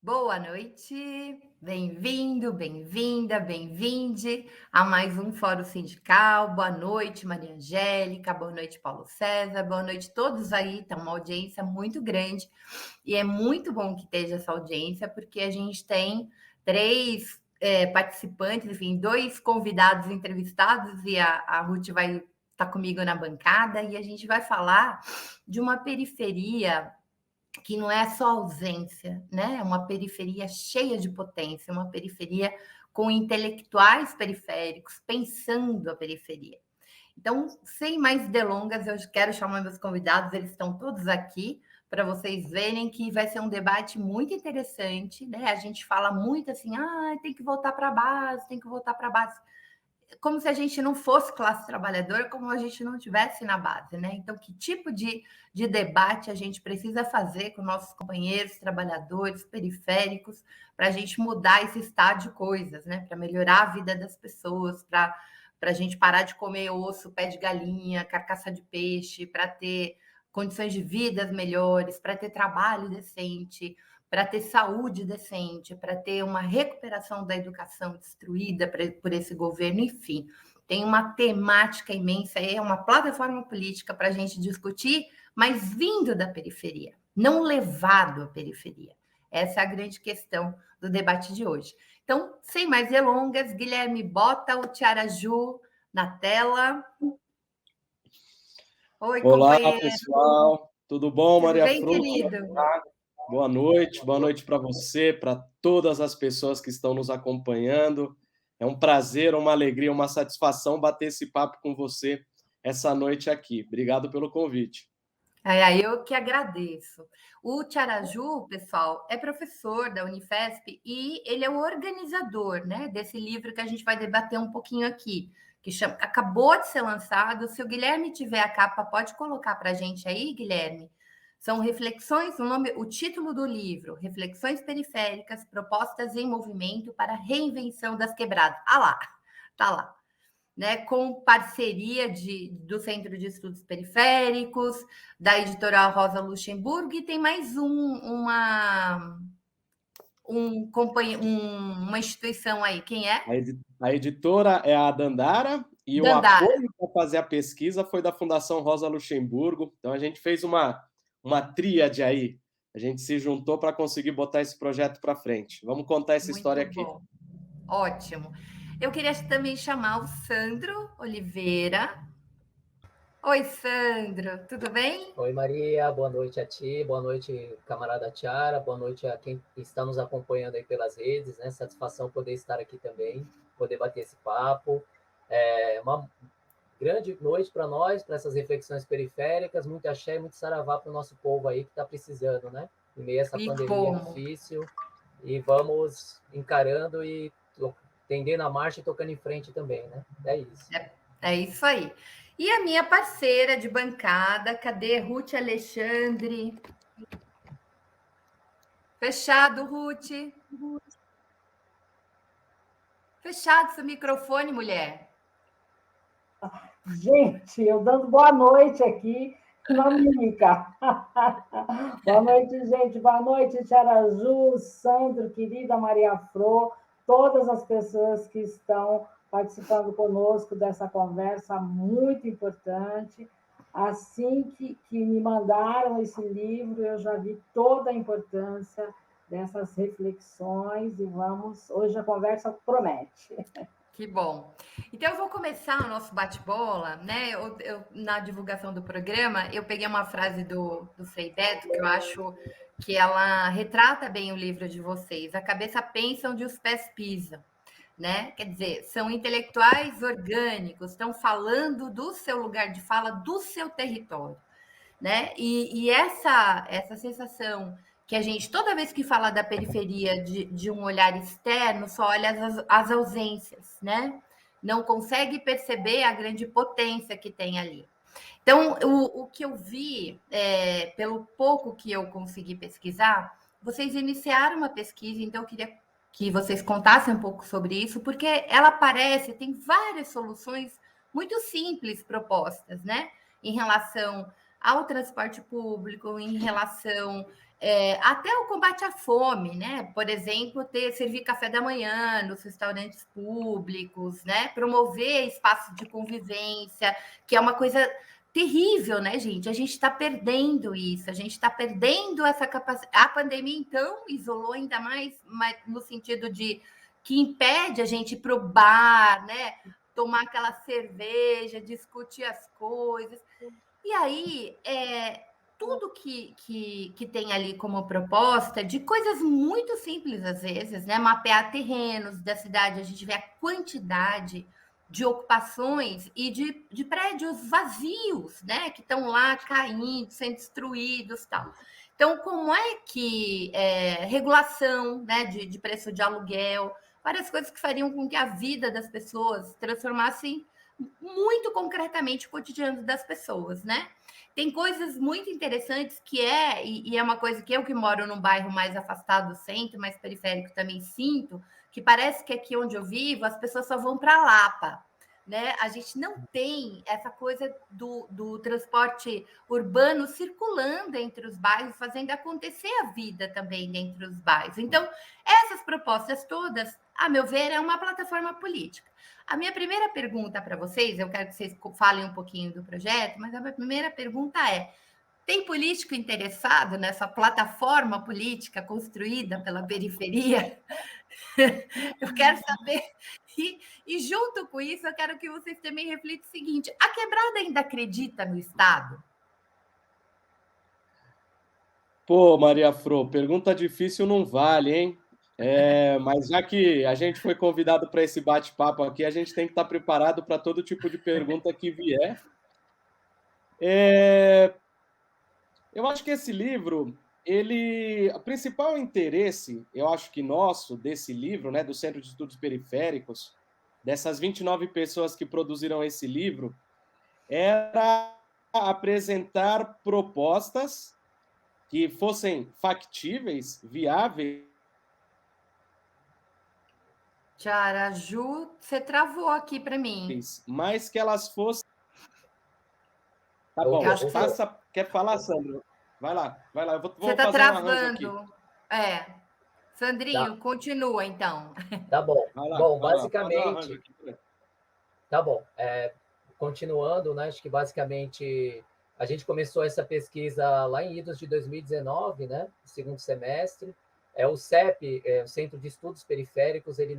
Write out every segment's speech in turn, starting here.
Boa noite, bem-vindo, bem-vinda, bem-vinde a mais um Fórum Sindical. Boa noite, Maria Angélica, boa noite, Paulo César, boa noite a todos aí. Está uma audiência muito grande e é muito bom que esteja essa audiência, porque a gente tem três participantes, enfim, dois convidados entrevistados e a Ruth vai estar comigo na bancada e a gente vai falar de uma periferia que não é só ausência, né? É uma periferia cheia de potência, uma periferia com intelectuais periféricos pensando a periferia. Então, sem mais delongas, eu quero chamar meus convidados, eles estão todos aqui para vocês verem que vai ser um debate muito interessante, né? A gente fala muito assim, tem que voltar para a base, tem que voltar para a base, como se a gente não fosse classe trabalhadora, como a gente não tivesse na base, né? Então, que tipo de debate a gente precisa fazer com nossos companheiros trabalhadores periféricos para a gente mudar esse estado de coisas, né? Para melhorar a vida das pessoas, para a gente parar de comer osso, pé de galinha, carcaça de peixe, para ter condições de vida melhores, para ter trabalho decente, para ter saúde decente, para ter uma recuperação da educação destruída por esse governo, enfim. Tem uma temática imensa, é uma plataforma política para a gente discutir, mas vindo da periferia, não levado à periferia. Essa é a grande questão do debate de hoje. Então, sem mais delongas, Guilherme, bota o Tiaraju na tela. Oi, Olá, companheiro. pessoal. Tudo bom, Tudo Maria bem, Fruta? querido? Boa noite para você, para todas as pessoas que estão nos acompanhando. É um prazer, uma alegria, uma satisfação bater esse papo com você essa noite aqui. Obrigado pelo convite. Eu que agradeço. O Tiaraju, pessoal, é professor da Unifesp e ele é o organizador, né, desse livro que a gente vai debater um pouquinho aqui, que acabou de ser lançado. Se o Guilherme tiver a capa, pode colocar para a gente aí, Guilherme. São reflexões, o título do livro, Reflexões Periféricas, Propostas em Movimento para a Reinvenção das Quebradas. Ah lá, tá lá, né, com parceria do Centro de Estudos Periféricos, da editora Rosa Luxemburgo, e tem mais uma instituição aí. Quem é? A editora é a Dandara e o Dandara. apoio para fazer a pesquisa foi da Fundação Rosa Luxemburgo. Então, a gente fez uma tríade aí. A gente se juntou para conseguir botar esse projeto para frente. Vamos contar essa história Muito aqui. bom. Ótimo. Eu queria também chamar o Sandro Oliveira. Oi, Sandro, tudo bem? Oi, Maria, boa noite a ti, boa noite, camarada Tiara, boa noite a quem está nos acompanhando aí pelas redes, né? Satisfação poder estar aqui também, poder bater esse papo. É uma grande noite para nós, para essas reflexões periféricas, muito axé e muito saravá para o nosso povo aí que está precisando, né? Em meio a essa E pandemia como? difícil, e vamos encarando e tendendo a marcha e tocando em frente também, né? É isso. É isso aí. E a minha parceira de bancada, cadê Ruth Alexandre? Fechado, Ruth. Fechado seu microfone, mulher. Gente, eu dando boa noite aqui, não mica. Boa noite, gente. Boa noite, Tiaraju, Sandro, querida Maria Fro, todas as pessoas que estão participando conosco dessa conversa muito importante. Assim que me mandaram esse livro, eu já vi toda a importância dessas reflexões e vamos. Hoje a conversa promete. Que bom. Então, eu vou começar o nosso bate-bola, né? Na divulgação do programa, eu peguei uma frase do Frei Beto, que eu acho que ela retrata bem o livro de vocês. A cabeça pensa onde os pés pisam, né? Quer dizer, são intelectuais orgânicos, estão falando do seu lugar de fala, do seu território, né? E essa sensação que a gente, toda vez que fala da periferia de um olhar externo, só olha as ausências, né? Não consegue perceber a grande potência que tem ali. Então, o que eu vi, pelo pouco que eu consegui pesquisar, vocês iniciaram uma pesquisa, então eu queria que vocês contassem um pouco sobre isso, porque ela parece, tem várias soluções muito simples propostas, né? Em relação ao transporte público, em relação até o combate à fome, né? Por exemplo, servir café da manhã nos restaurantes públicos, né? Promover espaços de convivência, que é uma coisa terrível, né, gente? A gente está perdendo isso, a gente está perdendo essa capacidade. A pandemia, então, isolou ainda mais, mas no sentido de que impede a gente ir para o bar, né? Tomar aquela cerveja, discutir as coisas. E aí, tudo que tem ali como proposta, de coisas muito simples às vezes, né? Mapear terrenos da cidade, a gente vê a quantidade de ocupações e de prédios vazios, né? Que estão lá caindo, sendo destruídos tal. Então, como é que regulação, né, de preço de aluguel, várias coisas que fariam com que a vida das pessoas transformasse muito concretamente o cotidiano das pessoas, né? Tem coisas muito interessantes e é uma coisa que eu que moro num bairro mais afastado do centro, mais periférico também sinto, que parece que aqui onde eu vivo as pessoas só vão para Lapa, né? A gente não tem essa coisa do transporte urbano circulando entre os bairros, fazendo acontecer a vida também dentro dos bairros. Então, essas propostas todas, a meu ver, é uma plataforma política. A minha primeira pergunta para vocês, eu quero que vocês falem um pouquinho do projeto, mas a minha primeira pergunta é: tem político interessado nessa plataforma política construída pela periferia? Eu quero saber. E junto com isso, eu quero que vocês também reflitam o seguinte: a quebrada ainda acredita no Estado? Pô, Maria Fro, pergunta difícil não vale, hein? Mas já que a gente foi convidado para esse bate-papo aqui, a gente tem que estar preparado para todo tipo de pergunta que vier. Eu acho que esse livro, o principal interesse, eu acho que nosso, desse livro, né, do Centro de Estudos Periféricos, dessas 29 pessoas que produziram esse livro, era apresentar propostas que fossem factíveis, viáveis. Tiara, Ju, você travou aqui para mim. Mas que elas fossem. Tá bom, quer falar, Sandro? Vai lá. Eu vou você está fazer um arranjo aqui. Sandrinho, continua então. Tá bom. Bom, basicamente. Tá bom. Continuando, né? Acho que basicamente a gente começou essa pesquisa lá em idos de 2019, né? Segundo semestre. O CEP, o Centro de Estudos Periféricos, ele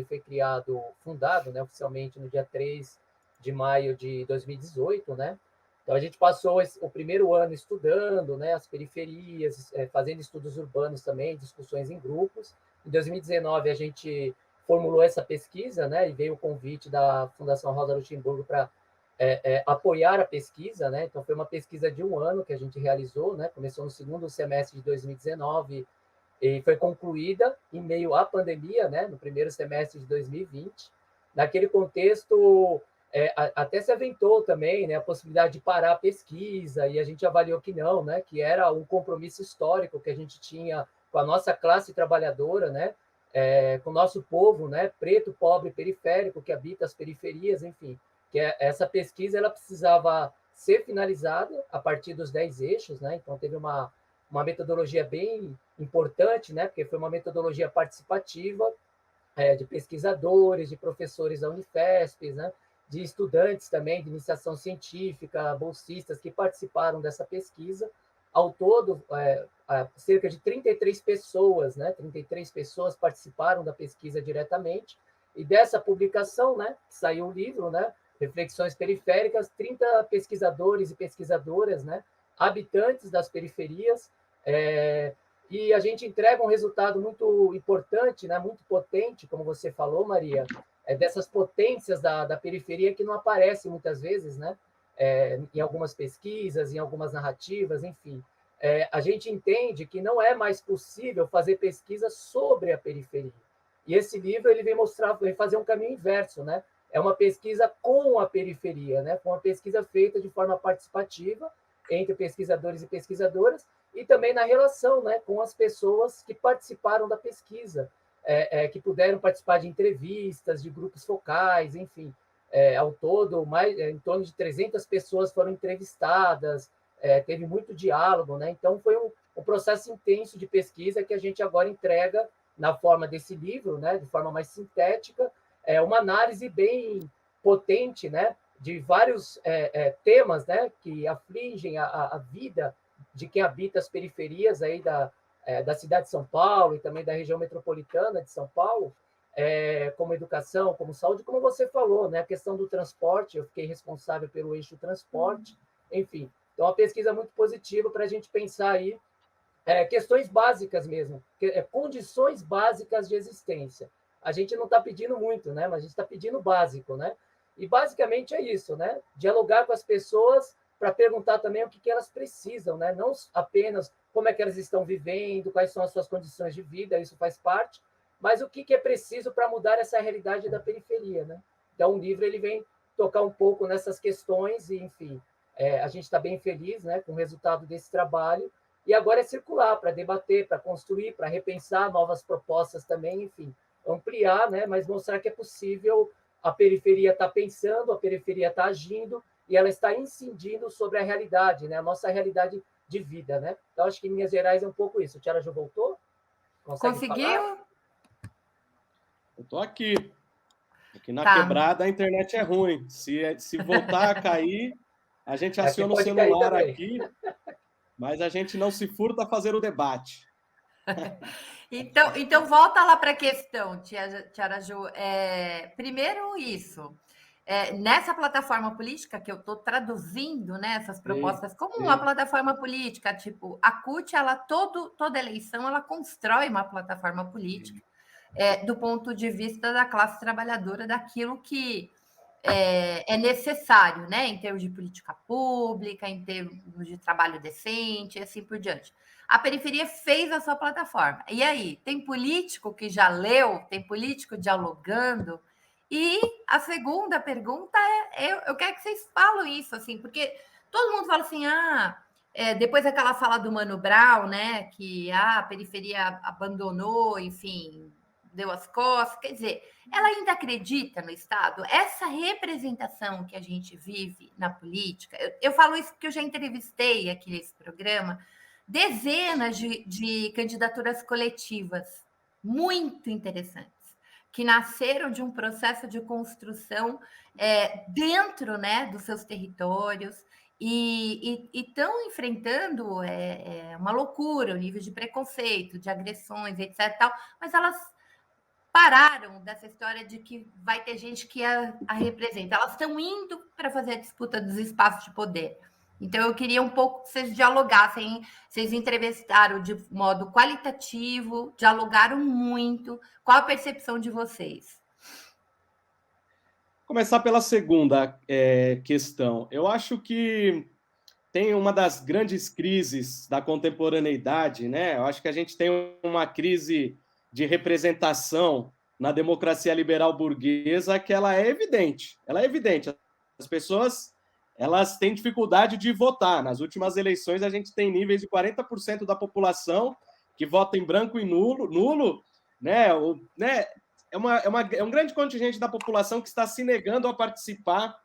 foi fundado, né, oficialmente no dia 3 de maio de 2018, né? Então, a gente passou o primeiro ano estudando, né, as periferias, fazendo estudos urbanos também, discussões em grupos. Em 2019, a gente formulou essa pesquisa, né, e veio o convite da Fundação Rosa Luxemburgo para apoiar a pesquisa, né? Então, foi uma pesquisa de um ano que a gente realizou, né? Começou no segundo semestre de 2019 e foi concluída em meio à pandemia, né? No primeiro semestre de 2020. Naquele contexto, até se aventou também, né, a possibilidade de parar a pesquisa, e a gente avaliou que não, né, que era um compromisso histórico que a gente tinha com a nossa classe trabalhadora, né, com o nosso povo, né, preto, pobre, periférico, que habita as periferias, enfim, que essa pesquisa ela precisava ser finalizada a partir dos 10 eixos, né, então teve uma metodologia bem importante, né, porque foi uma metodologia participativa, de pesquisadores, de professores da Unifesp, né, de estudantes também de iniciação científica, bolsistas que participaram dessa pesquisa. Ao todo, cerca de 33 pessoas, né, 33 pessoas participaram da pesquisa diretamente, e dessa publicação, né, saiu o livro, né, Reflexões Periféricas, 30 pesquisadores e pesquisadoras, né, habitantes das periferias, e a gente entrega um resultado muito importante, né, muito potente, como você falou, Maria, dessas potências da periferia que não aparecem muitas vezes, né, em algumas pesquisas, em algumas narrativas, enfim. A gente entende que não é mais possível fazer pesquisa sobre a periferia. E esse livro ele vem fazer um caminho inverso, né? É uma pesquisa com a periferia, né? Com uma pesquisa feita de forma participativa entre pesquisadores e pesquisadoras, e também na relação, né, com as pessoas que participaram da pesquisa, que puderam participar de entrevistas, de grupos focais, enfim. Ao todo, em torno de 300 pessoas foram entrevistadas, teve muito diálogo, né? Então, foi um processo intenso de pesquisa que a gente agora entrega na forma desse livro, né, de forma mais sintética, uma análise bem potente, né, de vários temas, né, que afligem a vida de quem habita as periferias aí da cidade de São Paulo e também da região metropolitana de São Paulo, como educação, como saúde, como você falou, né, a questão do transporte, eu fiquei responsável pelo eixo transporte, enfim. Então, uma pesquisa muito positiva para a gente pensar aí questões básicas mesmo, condições básicas de existência. A gente não está pedindo muito, né? Mas a gente está pedindo o básico, né? E basicamente é isso, né? Dialogar com as pessoas para perguntar também o que elas precisam, né? Não apenas como é que elas estão vivendo, quais são as suas condições de vida, isso faz parte, mas o que é preciso para mudar essa realidade da periferia, né? Então, o livro ele vem tocar um pouco nessas questões e, enfim, a gente está bem feliz, né, com o resultado desse trabalho. E agora é circular para debater, para construir, para repensar novas propostas também, enfim, ampliar, né? Mas mostrar que é possível, a periferia está pensando, a periferia está agindo e ela está incidindo sobre a realidade, né? A nossa realidade de vida, né? Então, acho que em Minas Gerais é um pouco isso. O Tiara já voltou? Conseguiu? Falar? Eu estou aqui. Aqui na Tá. quebrada a internet é ruim. Se voltar a cair, a gente aciona o pode cair celular também. aqui, mas a gente não se furta a fazer o debate. Então volta lá para a questão, Tia Ju. Primeiro isso. Nessa plataforma política que eu estou traduzindo, né, essas propostas como uma plataforma política, tipo, a CUT, ela toda eleição ela constrói uma plataforma política do ponto de vista da classe trabalhadora, daquilo que é necessário, né, em termos de política pública, em termos de trabalho decente, e assim por diante. A periferia fez a sua plataforma. E aí, tem político que já leu, tem político dialogando. E a segunda pergunta eu quero que vocês falem isso, assim, porque todo mundo fala assim, depois daquela fala do Mano Brown, né, que a periferia abandonou, enfim, deu as costas, quer dizer, ela ainda acredita no Estado? Essa representação que a gente vive na política, eu falo isso porque eu já entrevistei aqui nesse programa dezenas de candidaturas coletivas muito interessantes, que nasceram de um processo de construção dentro, né, dos seus territórios e estão enfrentando uma loucura, o nível de preconceito, de agressões, etc. Tal, mas elas pararam dessa história de que vai ter gente que a representa. Elas estão indo para fazer a disputa dos espaços de poder. Então, eu queria um pouco que vocês dialogassem. Vocês entrevistaram de modo qualitativo, dialogaram muito. Qual a percepção de vocês? Começar pela segunda questão. Eu acho que tem uma das grandes crises da contemporaneidade, né? Eu acho que a gente tem uma crise de representação na democracia liberal burguesa que ela é evidente. Ela é evidente. As pessoas elas têm dificuldade de votar. Nas últimas eleições, a gente tem níveis de 40% da população que vota em branco e nulo, né? É um grande contingente da população que está se negando a participar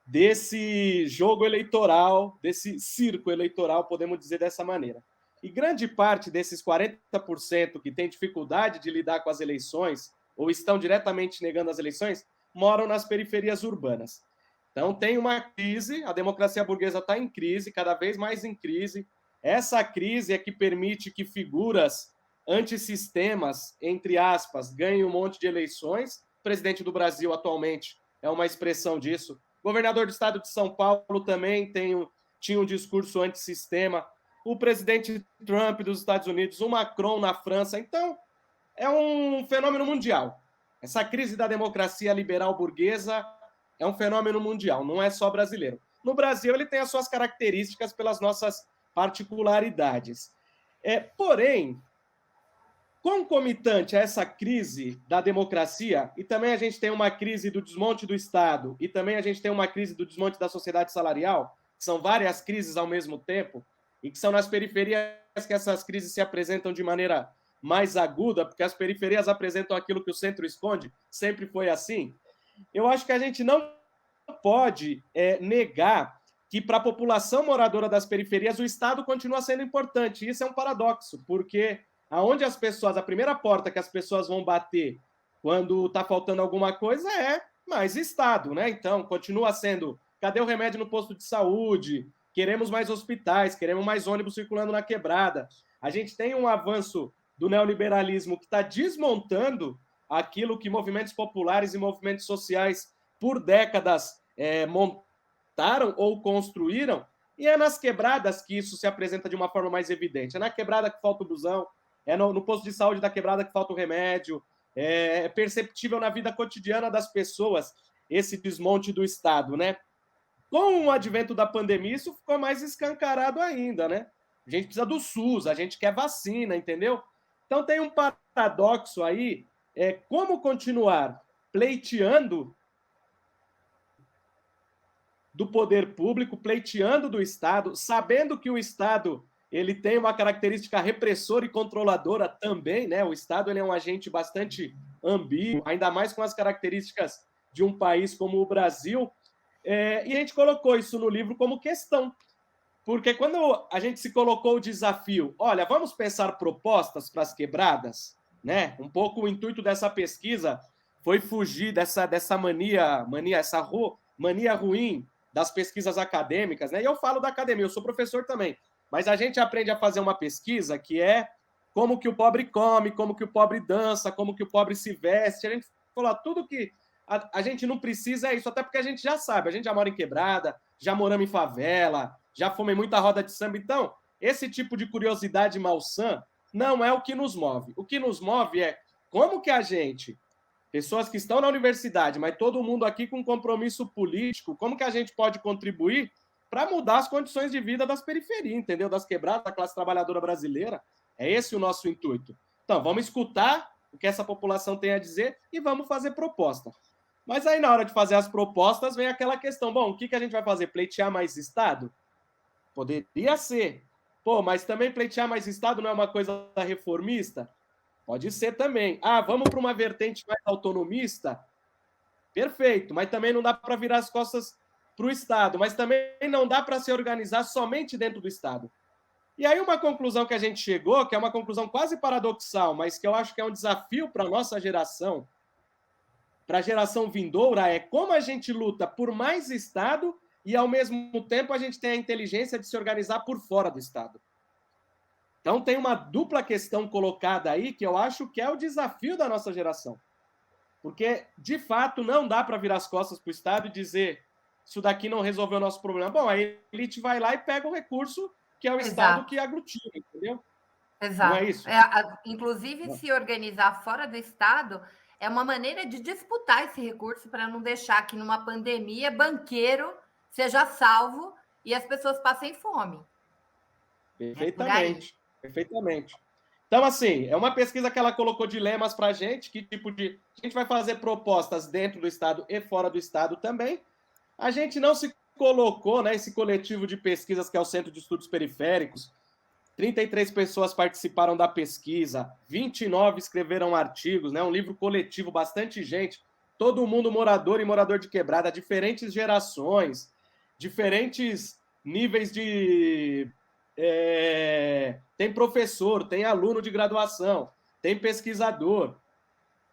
desse jogo eleitoral, desse circo eleitoral, podemos dizer dessa maneira. E grande parte desses 40% que têm dificuldade de lidar com as eleições ou estão diretamente negando as eleições, moram nas periferias urbanas. Então, tem uma crise, a democracia burguesa está em crise, cada vez mais em crise. Essa crise é que permite que figuras antissistemas, entre aspas, ganhem um monte de eleições. O presidente do Brasil, atualmente, é uma expressão disso. O governador do estado de São Paulo também tinha um discurso antissistema. O presidente Trump dos Estados Unidos, o Macron na França. Então, é um fenômeno mundial. Essa crise da democracia liberal burguesa é um fenômeno mundial, não é só brasileiro. No Brasil, ele tem as suas características pelas nossas particularidades. Porém, concomitante a essa crise da democracia, e também a gente tem uma crise do desmonte do Estado, e também a gente tem uma crise do desmonte da sociedade salarial, que são várias crises ao mesmo tempo, e que são nas periferias que essas crises se apresentam de maneira mais aguda, porque as periferias apresentam aquilo que o centro esconde, sempre foi assim. Eu acho que a gente não pode negar que para a população moradora das periferias o Estado continua sendo importante. Isso é um paradoxo, porque aonde as pessoas, a primeira porta que as pessoas vão bater quando está faltando alguma coisa é mais Estado, né? Então, continua sendo, cadê o remédio no posto de saúde? Queremos mais hospitais, queremos mais ônibus circulando na quebrada. A gente tem um avanço do neoliberalismo que está desmontando aquilo que movimentos populares e movimentos sociais por décadas montaram ou construíram, e é nas quebradas que isso se apresenta de uma forma mais evidente. É na quebrada que falta o busão, é no posto de saúde da quebrada que falta o remédio, é perceptível na vida cotidiana das pessoas esse desmonte do Estado, né? Com o advento da pandemia, isso ficou mais escancarado ainda, né? A gente precisa do SUS, a gente quer vacina, entendeu? Então tem um paradoxo aí, como continuar pleiteando do poder público, pleiteando do Estado, sabendo que o Estado ele tem uma característica repressora e controladora também, né? O Estado ele é um agente bastante ambíguo, ainda mais com as características de um país como o Brasil. E a gente colocou isso no livro como questão, porque quando a gente se colocou o desafio, olha, vamos pensar propostas para as quebradas, né? Um pouco o intuito dessa pesquisa foi fugir dessa mania ruim das pesquisas acadêmicas, né? E eu falo da academia, eu sou professor também, mas a gente aprende a fazer uma pesquisa que é como que o pobre come, como que o pobre dança, como que o pobre se veste. A gente falou, tudo que a gente não precisa é isso, até porque a gente já sabe, a gente já mora em quebrada, já moramos em favela, já fomos em muita roda de samba. Então, esse tipo de curiosidade malsã não é o que nos move. O que nos move é como que a gente, pessoas que estão na universidade, mas todo mundo aqui com compromisso político, como que a gente pode contribuir para mudar as condições de vida das periferias, entendeu? Das quebradas, da classe trabalhadora brasileira. É esse o nosso intuito. Então, vamos escutar o que essa população tem a dizer e vamos fazer proposta. Mas aí, na hora de fazer as propostas, vem aquela questão, bom, o que a gente vai fazer? Pleitear mais Estado? Poderia ser. Pô, mas também pleitear mais Estado não é uma coisa reformista? Pode ser também. Ah, vamos para uma vertente mais autonomista? Perfeito, mas também não dá para virar as costas para o Estado, mas também não dá para se organizar somente dentro do Estado. E aí uma conclusão que a gente chegou, que é uma conclusão quase paradoxal, mas que eu acho que é um desafio para a nossa geração, para a geração vindoura, é como a gente luta por mais Estado e, ao mesmo tempo, a gente tem a inteligência de se organizar por fora do Estado. Então, tem uma dupla questão colocada aí que eu acho que é o desafio da nossa geração. Porque, de fato, não dá para virar as costas para o Estado e dizer isso daqui não resolveu o nosso problema. Bom, a elite vai lá e pega o recurso que é o Estado que aglutina, entendeu? Exato. Não é isso? Inclusive, se organizar fora do Estado é uma maneira de disputar esse recurso para não deixar que numa pandemia banqueiro seja salvo e as pessoas passem fome. Perfeitamente, perfeitamente. Então, assim, é uma pesquisa que ela colocou dilemas para a gente, que tipo de... A gente vai fazer propostas dentro do Estado e fora do Estado também. A gente não se colocou, né, esse coletivo de pesquisas que é o Centro de Estudos Periféricos. 33 pessoas participaram da pesquisa, 29 escreveram artigos, né, um livro coletivo, bastante gente, todo mundo morador e morador de quebrada, diferentes gerações, diferentes níveis de... tem professor, tem aluno de graduação, tem pesquisador.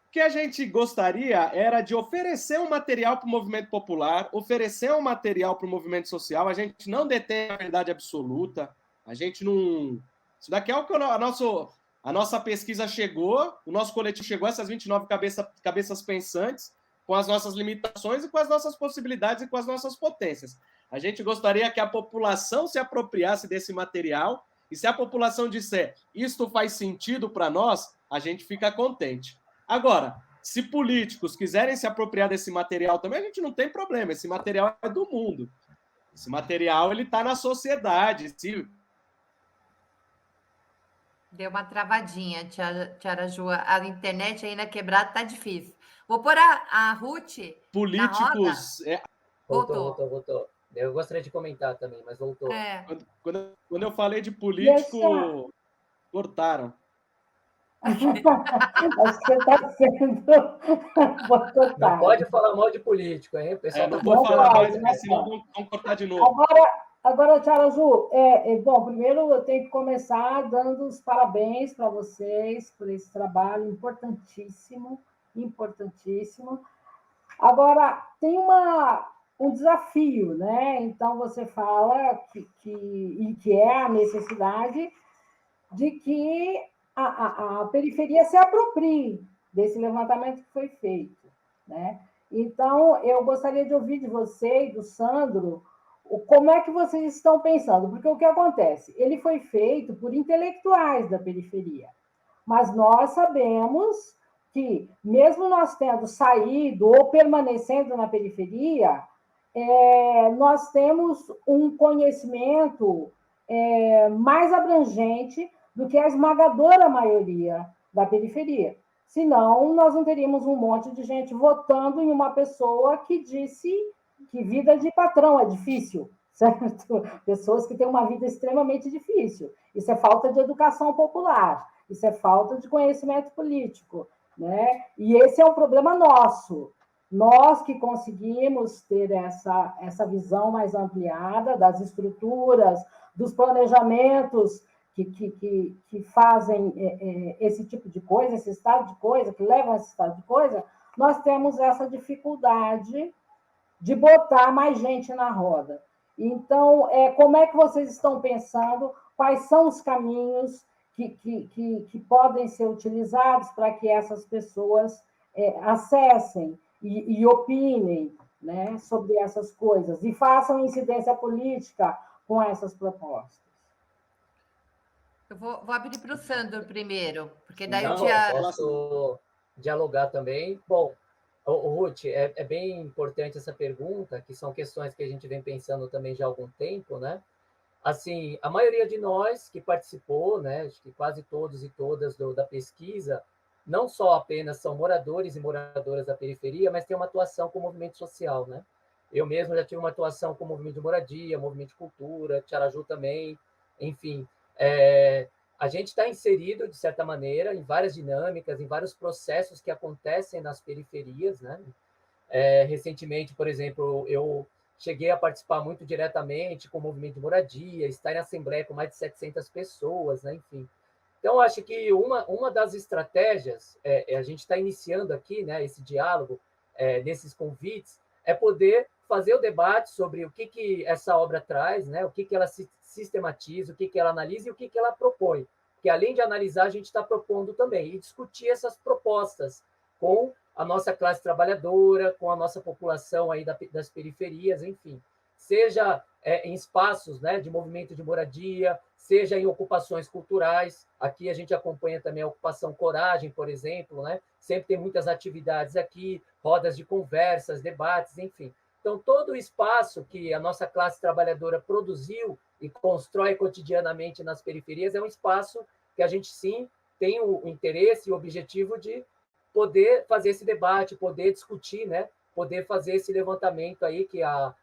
O que a gente gostaria era de oferecer um material para o movimento popular, oferecer um material para o movimento social. A gente não detém a verdade absoluta, a gente não... Isso daqui é o que a nossa pesquisa chegou, o nosso coletivo chegou a essas 29 cabeças pensantes, com as nossas limitações e com as nossas possibilidades e com as nossas potências. A gente gostaria que a população se apropriasse desse material e se a população disser isto faz sentido para nós, a gente fica contente. Agora, se políticos quiserem se apropriar desse material também, a gente não tem problema, esse material é do mundo. Esse material está na sociedade. Deu uma travadinha, Tiara Ju. A internet aí na quebrada tá difícil. Vou pôr a Ruth políticos... na roda. Voltou. Eu gostaria de comentar também, mas voltou. Quando eu falei de político, cortaram. Acho que você está sendo Não boicotado. pode falar mal de político, hein? O pessoal Não tá vou Não falar pode, mais, não porque senão pode. vão cortar de novo. Agora, Tiara Azul, bom, primeiro eu tenho que começar dando os parabéns para vocês por esse trabalho importantíssimo, importantíssimo. Agora, tem um desafio, né? Então, você fala que é a necessidade de que a periferia se aproprie desse levantamento que foi feito, né? Então, eu gostaria de ouvir de você e do Sandro como é que vocês estão pensando, porque o que acontece? Ele foi feito por intelectuais da periferia, mas nós sabemos que, mesmo nós tendo saído ou permanecendo na periferia, nós temos um conhecimento mais abrangente do que a esmagadora maioria da periferia. Senão, nós não teríamos um monte de gente votando em uma pessoa que disse que vida de patrão é difícil, certo? Pessoas que têm uma vida extremamente difícil. Isso é falta de educação popular, isso é falta de conhecimento político, né? E esse é um problema nosso. Nós que conseguimos ter essa visão mais ampliada das estruturas, dos planejamentos que fazem esse tipo de coisa, esse estado de coisa, que levam a esse estado de coisa, nós temos essa dificuldade de botar mais gente na roda. Então, como é que vocês estão pensando? Quais são os caminhos que podem ser utilizados para que essas pessoas acessem e opinem, né, sobre essas coisas e façam incidência política com essas propostas? Eu vou abrir para o Sandro primeiro, porque daí Não, eu posso dialogar também. Bom, Ruth, é bem importante essa pergunta, que são questões que a gente vem pensando também já há algum tempo, né? Assim, a maioria de nós que participou, né, acho que quase todos e todas da pesquisa, não só apenas são moradores e moradoras da periferia, mas tem uma atuação com o movimento social, né? Eu mesmo já tive uma atuação com o movimento de moradia, movimento de cultura, Tiaraju também, enfim. A gente está inserido, de certa maneira, em várias dinâmicas, em vários processos que acontecem nas periferias, né? Recentemente, por exemplo, eu cheguei a participar muito diretamente com o movimento de moradia, estar em assembleia com mais de 700 pessoas, né? Enfim. Então, acho que uma das estratégias, a gente está iniciando aqui, né, esse diálogo, nesses convites, é poder fazer o debate sobre o que essa obra traz, né, o que ela sistematiza, o que ela analisa e o que ela propõe. Porque, além de analisar, a gente está propondo também, e discutir essas propostas com a nossa classe trabalhadora, com a nossa população aí das periferias, enfim. Seja em espaços, né, de movimento de moradia, seja em ocupações culturais. Aqui a gente acompanha também a ocupação Coragem, por exemplo, né? Sempre tem muitas atividades aqui, rodas de conversas, debates, enfim. Então, todo o espaço que a nossa classe trabalhadora produziu e constrói cotidianamente nas periferias é um espaço que a gente, sim, tem o interesse e o objetivo de poder fazer esse debate, poder discutir, né? Poder fazer esse levantamento aí que a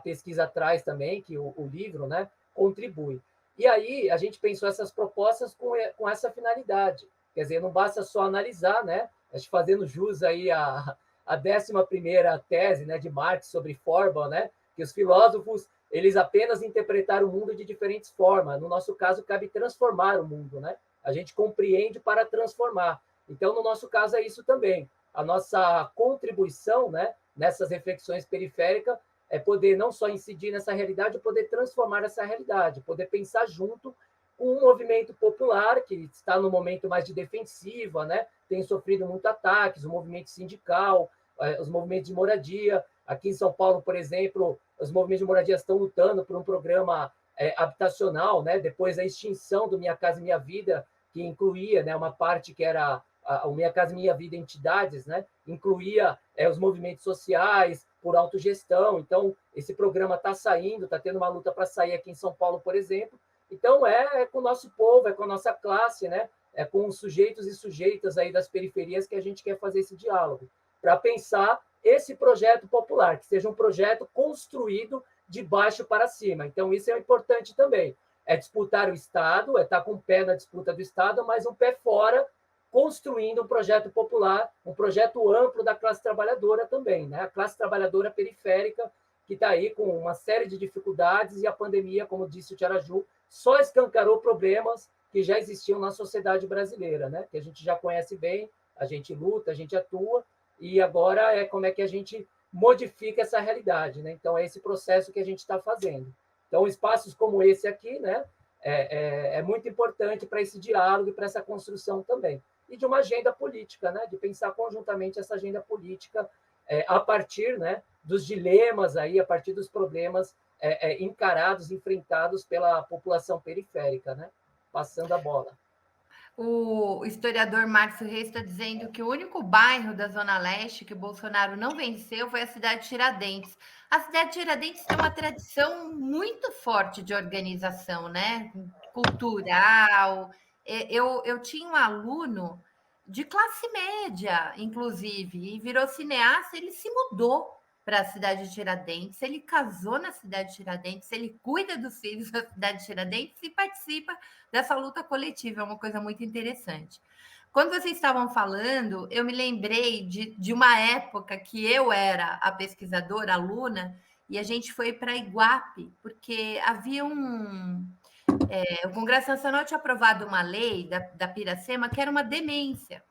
pesquisa traz também, que o livro, né, contribui. E aí a gente pensou essas propostas com essa finalidade. Quer dizer, não basta só analisar, né? Acho que fazendo jus aí a 11ª tese, né, de Marx sobre Feuerbach, né, que os filósofos eles apenas interpretaram o mundo de diferentes formas. No nosso caso, cabe transformar o mundo, né? A gente compreende para transformar. Então, no nosso caso, é isso também. A nossa contribuição, né, nessas reflexões periféricas é poder não só incidir nessa realidade, poder transformar essa realidade, poder pensar junto com um movimento popular que está no momento mais de defensiva, né? Tem sofrido muito ataques, o movimento sindical, os movimentos de moradia. Aqui em São Paulo, por exemplo, os movimentos de moradia estão lutando por um programa habitacional, né? Depois da extinção do Minha Casa Minha Vida, que incluía, né, uma parte que era o Minha Casa Minha Vida Entidades, né? Incluía os movimentos sociais por autogestão. Então, esse programa está saindo, está tendo uma luta para sair aqui em São Paulo, por exemplo. Então, é com o nosso povo, é com a nossa classe, né? É com os sujeitos e sujeitas aí das periferias que a gente quer fazer esse diálogo, para pensar esse projeto popular, que seja um projeto construído de baixo para cima. Então, isso é importante também. É disputar o Estado, é estar com o pé na disputa do Estado, mas um pé fora construindo um projeto popular, um projeto amplo da classe trabalhadora também, né? A classe trabalhadora periférica, que está aí com uma série de dificuldades, e a pandemia, como disse o Tiaraju, só escancarou problemas que já existiam na sociedade brasileira, né? Que a gente já conhece bem, a gente luta, a gente atua, e agora é como é que a gente modifica essa realidade, né? Então, é esse processo que a gente está fazendo. Então, espaços como esse aqui, né, é muito importante para esse diálogo e para essa construção também. E de uma agenda política, né, de pensar conjuntamente essa agenda política a partir, né, dos dilemas, aí, a partir dos problemas encarados, enfrentados pela população periférica, né? Passando a bola. O historiador Márcio Reis está dizendo que o único bairro da Zona Leste que o Bolsonaro não venceu foi a cidade de Tiradentes. A cidade de Tiradentes tem uma tradição muito forte de organização, né? Cultural. Eu tinha um aluno de classe média, inclusive, e virou cineasta, ele se mudou para a cidade de Tiradentes, ele casou na cidade de Tiradentes, ele cuida dos filhos da cidade de Tiradentes e participa dessa luta coletiva, é uma coisa muito interessante. Quando vocês estavam falando, eu me lembrei de uma época que eu era a pesquisadora, aluna, e a gente foi para Iguape, porque havia o Congresso Nacional tinha aprovado uma lei da Piracema que era uma demência.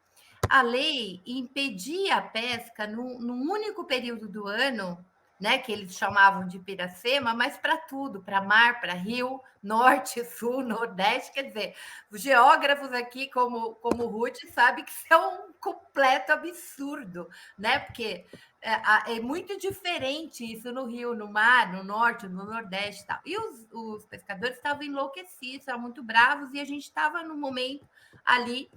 A lei impedia a pesca num único período do ano, né, que eles chamavam de Piracema, mas para tudo, para mar, para rio, norte, sul, nordeste, quer dizer, os geógrafos aqui, como o Ruth, sabem que isso é um completo absurdo, né, porque é muito diferente isso no rio, no mar, no norte, no nordeste e tal. E os pescadores estavam enlouquecidos, estavam muito bravos, e a gente estava no momento ali.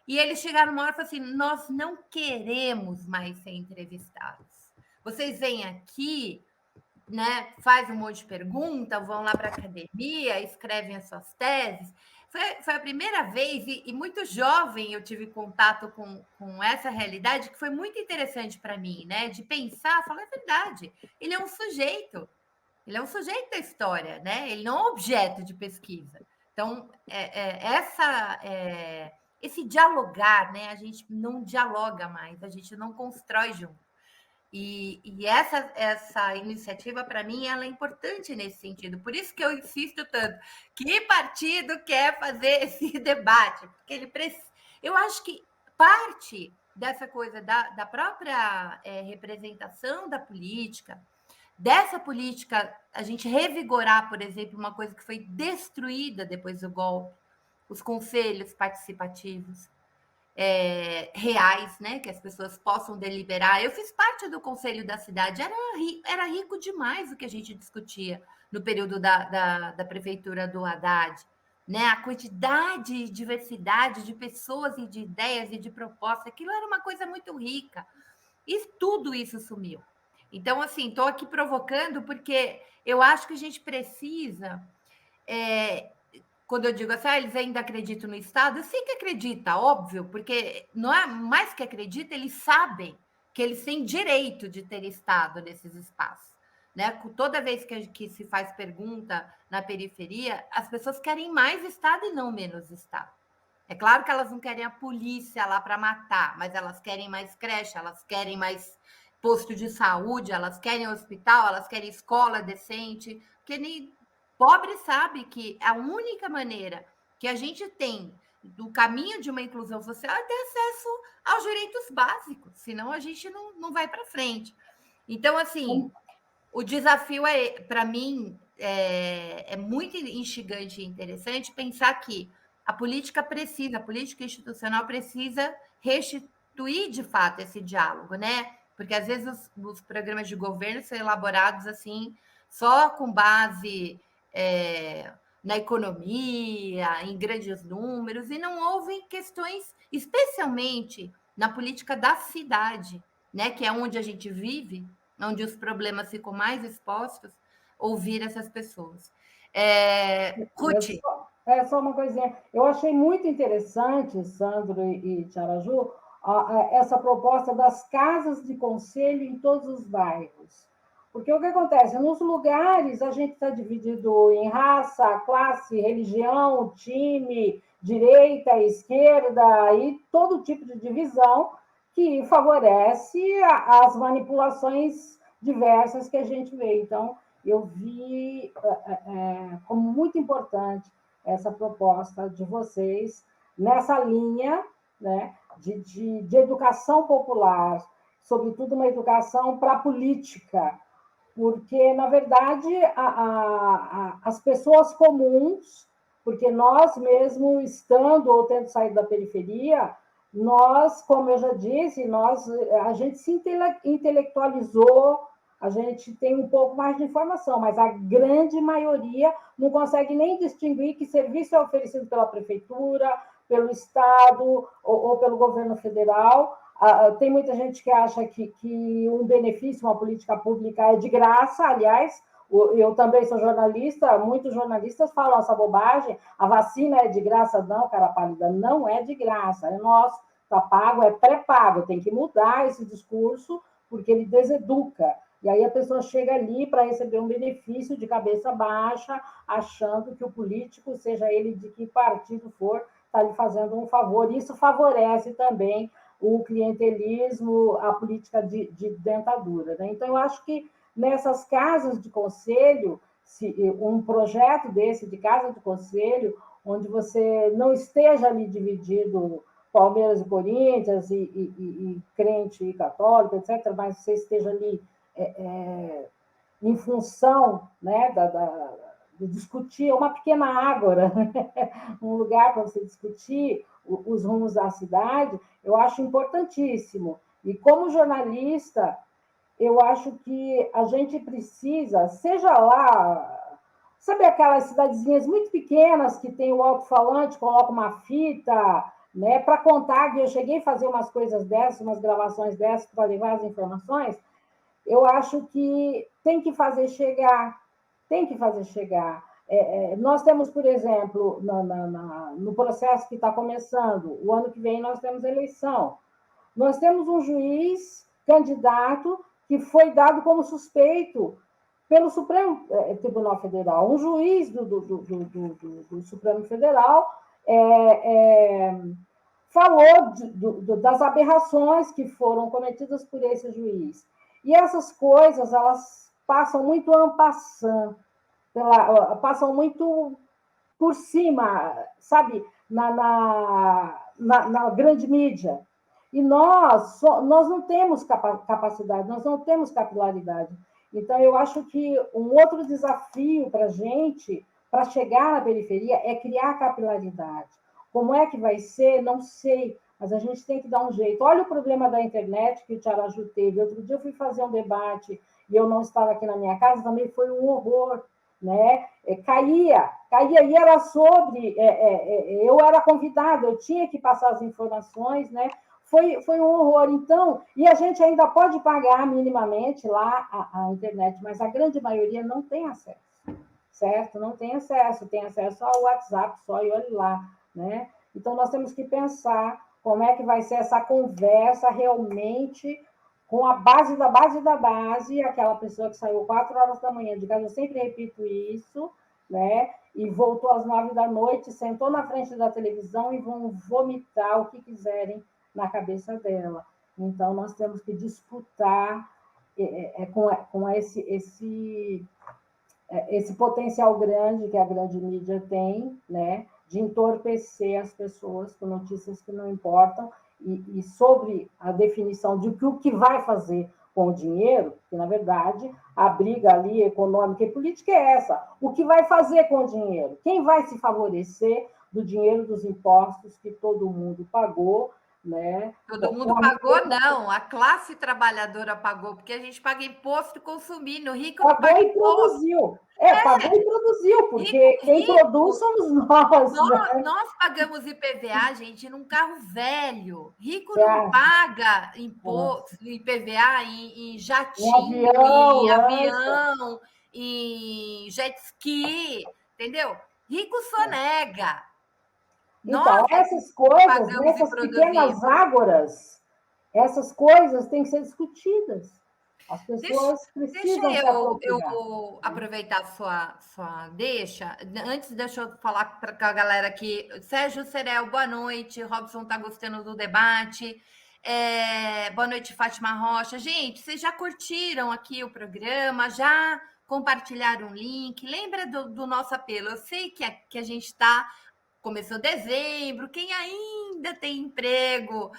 E eles chegaram uma hora e falaram assim: nós não queremos mais ser entrevistados. Vocês vêm aqui, né, faz um monte de pergunta, vão lá para a academia, escrevem as suas teses. Foi a primeira vez, e muito jovem eu tive contato com essa realidade, que foi muito interessante para mim, né? De pensar, falar a verdade. Ele é um sujeito da história, né? Ele não é um objeto de pesquisa. Então, esse dialogar, né? A gente não dialoga mais, a gente não constrói junto. E essa iniciativa, para mim, ela é importante nesse sentido. Por isso que eu insisto tanto. Que partido quer fazer esse debate? Porque eu acho que parte dessa coisa da própria representação da política, dessa política, a gente revigorar, por exemplo, uma coisa que foi destruída depois do golpe, os conselhos participativos reais, né, que as pessoas possam deliberar. Eu fiz parte do conselho da cidade, era rico demais o que a gente discutia no período da prefeitura do Haddad, né? A quantidade e diversidade de pessoas e de ideias e de propostas, aquilo era uma coisa muito rica. E tudo isso sumiu. Então, assim, estou aqui provocando porque eu acho que a gente precisa. Quando eu digo assim, eles ainda acreditam no Estado, eu sei que acredita, óbvio, porque não é mais que acredita, eles sabem que eles têm direito de ter Estado nesses espaços. Né? Toda vez que se faz pergunta na periferia, as pessoas querem mais Estado e não menos Estado. É claro que elas não querem a polícia lá para matar, mas elas querem mais creche, elas querem mais posto de saúde, elas querem hospital, elas querem escola decente, porque nem pobre sabe que a única maneira que a gente tem do caminho de uma inclusão social é ter acesso aos direitos básicos, senão a gente não vai para frente. Então, assim, o desafio para mim, é muito instigante e interessante pensar que a política institucional precisa restituir, de fato, esse diálogo, né? Porque, às vezes, os programas de governo são elaborados assim, só com base na economia, em grandes números, e não houve questões, especialmente na política da cidade, né? Que é onde a gente vive, onde os problemas ficam mais expostos, ouvir essas pessoas. Ruth. Só uma coisinha. Eu achei muito interessante, Sandro e Tiaraju, essa proposta das casas de conselho em todos os bairros. Porque o que acontece? Nos lugares, a gente está dividido em raça, classe, religião, time, direita, esquerda, e todo tipo de divisão que favorece as manipulações diversas que a gente vê. Então, eu vi como muito importante essa proposta de vocês nessa linha, né, de educação popular, sobretudo uma educação para a política, porque, na verdade, as pessoas comuns, porque nós mesmo estando ou tendo saído da periferia, nós, como eu já disse, a gente se intelectualizou, a gente tem um pouco mais de informação, mas a grande maioria não consegue nem distinguir que serviço é oferecido pela prefeitura, pelo Estado ou pelo governo federal. Tem muita gente que acha que um benefício, uma política pública é de graça. Aliás, eu também sou jornalista, muitos jornalistas falam essa bobagem, a vacina é de graça. Não, cara pálida, não é de graça, é nosso, está pago, é pré-pago, tem que mudar esse discurso, porque ele deseduca. E aí a pessoa chega ali para receber um benefício de cabeça baixa, achando que o político, seja ele de que partido for, está lhe fazendo um favor. Isso favorece também o clientelismo, a política de dentadura, né? Então, eu acho que nessas casas de conselho, um projeto desse de casa de conselho, onde você não esteja ali dividido Palmeiras e Corinthians, e crente e católico, etc., mas você esteja ali em função, né, de discutir uma pequena ágora, né? Um lugar para você discutir os rumos da cidade, eu acho importantíssimo. E como jornalista, eu acho que a gente precisa, seja lá, sabe aquelas cidadezinhas muito pequenas que tem o alto-falante, coloca uma fita, né, para contar que eu cheguei a fazer umas coisas dessas, umas gravações dessas para levar as informações. Eu acho que tem que fazer chegar, tem que fazer chegar. Nós temos, por exemplo, no processo que está começando, o ano que vem nós temos eleição. Nós temos um juiz candidato que foi dado como suspeito pelo Supremo Tribunal Federal. Um juiz do Supremo Federal falou das aberrações que foram cometidas por esse juiz. E essas coisas, elas passam muito en passant, passam muito por cima, sabe, na grande mídia. E nós não temos capacidade, nós não temos capilaridade. Então, eu acho que um outro desafio para a gente, para chegar na periferia, é criar capilaridade. Como é que vai ser? Não sei, mas a gente tem que dar um jeito. Olha o problema da internet que o Tiaraju teve. Outro dia eu fui fazer um debate e eu não estava aqui na minha casa, também foi um horror, né? Caía, e era sobre... eu era convidada, eu tinha que passar as informações, né? Foi um horror. Então, e a gente ainda pode pagar minimamente lá a internet, mas a grande maioria não tem acesso, certo? Não tem acesso, tem acesso ao WhatsApp só, e olhe lá, né? Então, nós temos que pensar como é que vai ser essa conversa realmente com a base da base da base, aquela pessoa que saiu 4 horas da manhã de casa, eu sempre repito isso, né? E voltou às 9 da noite, sentou na frente da televisão e vão vomitar o que quiserem na cabeça dela. Então, nós temos que disputar com esse potencial grande que a grande mídia tem, né, de entorpecer as pessoas com notícias que não importam e sobre a definição de o que vai fazer com o dinheiro, que, na verdade, a briga ali econômica e política é essa. O que vai fazer com o dinheiro? Quem vai se favorecer do dinheiro dos impostos que todo mundo pagou, né? Todo mundo pagou, não. A classe trabalhadora pagou, porque a gente paga imposto consumindo. O rico não paga imposto. Produziu. Pagou e produziu, porque quem produz somos nós. Nós pagamos IPVA, gente, num carro velho. Rico não paga imposto, IPVA em jatinho, em avião, em jet ski, entendeu? Rico sonega. Então, essas coisas, essas pequenas ágoras, essas coisas têm que ser discutidas. As pessoas Deixa precisam se apropriar. eu aproveitar sua deixa. Antes, deixa eu falar com a galera aqui. Sérgio Serel, boa noite. Robson está gostando do debate. Boa noite, Fátima Rocha. Gente, vocês já curtiram aqui o programa? Já compartilharam o link? Lembra do nosso apelo? Eu sei que a gente está... Começou dezembro, quem ainda tem emprego...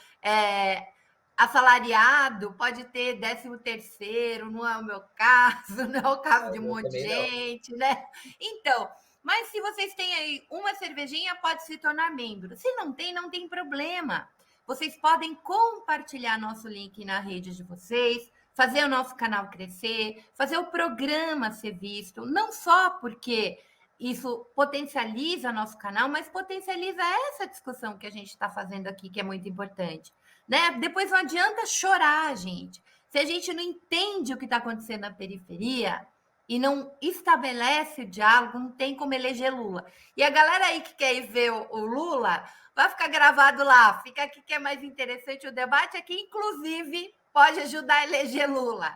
assalariado, pode ter 13º, não é o meu caso, não é o caso de um monte de gente, né? Então, mas se vocês têm aí uma cervejinha, pode se tornar membro. Se não tem problema. Vocês podem compartilhar nosso link na rede de vocês, fazer o nosso canal crescer, fazer o programa ser visto, não só porque isso potencializa nosso canal, mas potencializa essa discussão que a gente está fazendo aqui, que é muito importante. Né? Depois não adianta chorar, gente. Se a gente não entende o que está acontecendo na periferia e não estabelece o diálogo, não tem como eleger Lula. E a galera aí que quer ir ver o Lula, vai ficar gravado lá. Fica aqui que é mais interessante o debate, aqui inclusive pode ajudar a eleger Lula.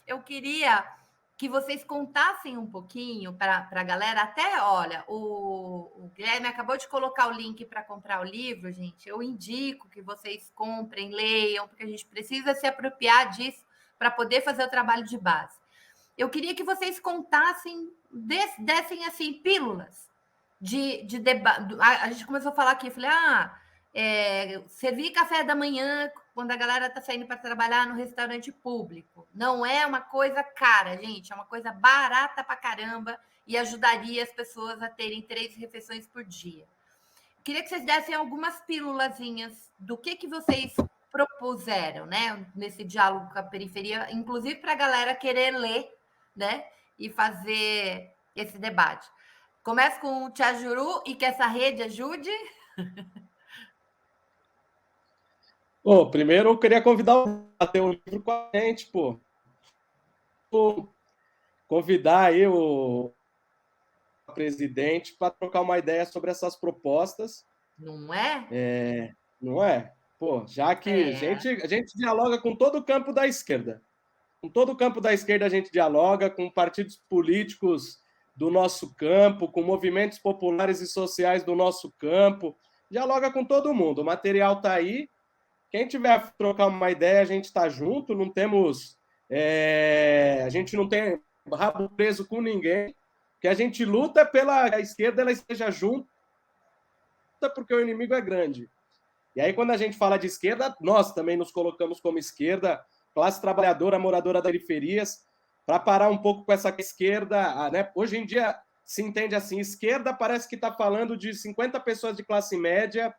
Eu queria que vocês contassem um pouquinho para a galera, até, olha, o Guilherme acabou de colocar o link para comprar o livro, gente, eu indico que vocês comprem, leiam, porque a gente precisa se apropriar disso para poder fazer o trabalho de base. Eu queria que vocês contassem, dessem, assim, pílulas de debate. A gente começou a falar aqui, eu falei, servir café da manhã quando a galera está saindo para trabalhar no restaurante público. Não é uma coisa cara, gente, é uma coisa barata para caramba e ajudaria as pessoas a terem 3 refeições por dia. Queria que vocês dessem algumas pílulazinhas do que vocês propuseram, né, nesse diálogo com a periferia, inclusive para a galera querer ler, né, e fazer esse debate. Começa com o Tchajuru e que essa rede ajude. Bom, primeiro eu queria convidar a ter um livro com a gente, pô. Convidar aí o presidente para trocar uma ideia sobre essas propostas. Não é? Não é? Pô, já que a gente dialoga com todo o campo da esquerda. Com todo o campo da esquerda a gente dialoga, com partidos políticos do nosso campo, com movimentos populares e sociais do nosso campo. Dialoga com todo mundo. O material está aí. Quem tiver a trocar uma ideia, a gente está junto, não temos... a gente não tem rabo preso com ninguém, que a gente luta pela a esquerda ela esteja junta, porque o inimigo é grande. E aí, quando a gente fala de esquerda, nós também nos colocamos como esquerda, classe trabalhadora, moradora das periferias, para parar um pouco com essa esquerda, né? Hoje em dia se entende assim, esquerda parece que está falando de 50 pessoas de classe média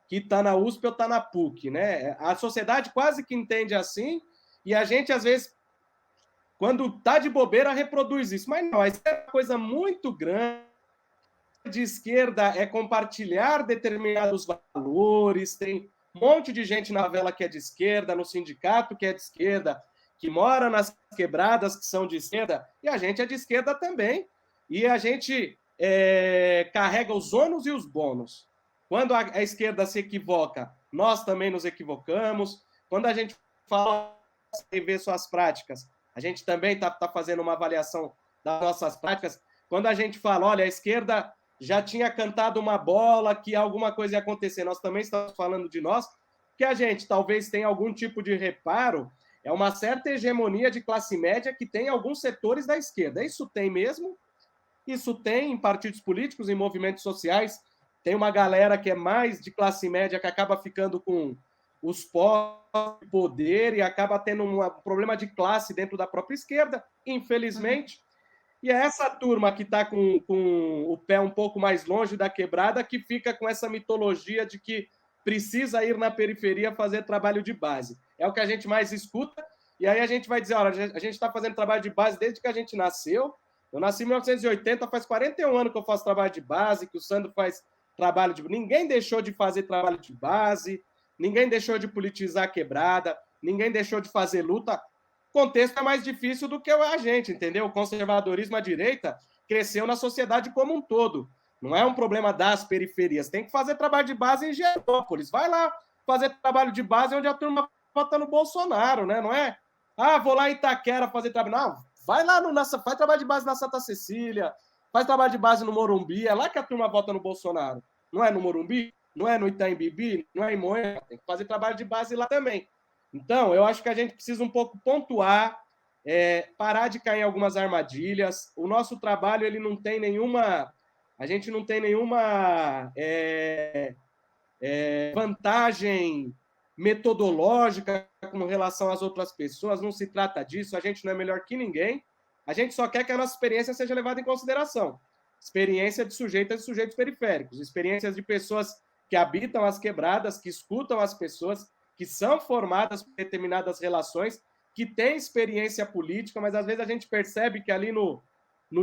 que está na USP ou está na PUC, né? A sociedade quase que entende assim, e a gente, às vezes, quando está de bobeira, reproduz isso. Mas não, isso é uma coisa muito grande. De esquerda é compartilhar determinados valores, tem um monte de gente na vela que é de esquerda, no sindicato que é de esquerda, que mora nas quebradas que são de esquerda, e a gente é de esquerda também. E a gente carrega os ônus e os bônus. Quando a esquerda se equivoca, nós também nos equivocamos. Quando a gente fala e vê suas práticas, a gente também está fazendo uma avaliação das nossas práticas. Quando a gente fala, olha, a esquerda já tinha cantado uma bola, que alguma coisa ia acontecer, nós também estamos falando de nós, que a gente talvez tenha algum tipo de reparo, é uma certa hegemonia de classe média que tem em alguns setores da esquerda. Isso tem mesmo, isso tem em partidos políticos, em movimentos sociais. Tem uma galera que é mais de classe média que acaba ficando com os postos de poder e acaba tendo um problema de classe dentro da própria esquerda, infelizmente. E é essa turma que está com o pé um pouco mais longe da quebrada que fica com essa mitologia de que precisa ir na periferia fazer trabalho de base. É o que a gente mais escuta, e aí a gente vai dizer, olha, a gente está fazendo trabalho de base desde que a gente nasceu. Eu nasci em 1980, faz 41 anos que eu faço trabalho de base, que o Sandro faz trabalho de... Ninguém deixou de fazer trabalho de base, ninguém deixou de politizar a quebrada, ninguém deixou de fazer luta. O contexto é mais difícil do que a gente, entendeu? O conservadorismo à direita cresceu na sociedade como um todo. Não é um problema das periferias. Tem que fazer trabalho de base em Genópolis. Vai lá fazer trabalho de base onde a turma vota no Bolsonaro, né? Não é? Ah, vou lá em Itaquera fazer trabalho. Não, vai lá faz trabalho de base na Santa Cecília, faz trabalho de base no Morumbi, é lá que a turma vota no Bolsonaro. Não é no Morumbi? Não é no Itaim Bibi? Não é em Moema? Tem que fazer trabalho de base lá também. Então, eu acho que a gente precisa um pouco pontuar, parar de cair em algumas armadilhas. O nosso trabalho, ele não tem nenhuma... A gente não tem nenhuma vantagem metodológica com relação às outras pessoas, não se trata disso, a gente não é melhor que ninguém, a gente só quer que a nossa experiência seja levada em consideração. Experiência de sujeitas e sujeitos periféricos, experiências de pessoas que habitam as quebradas, que escutam as pessoas, que são formadas por determinadas relações, que têm experiência política, mas às vezes a gente percebe que ali no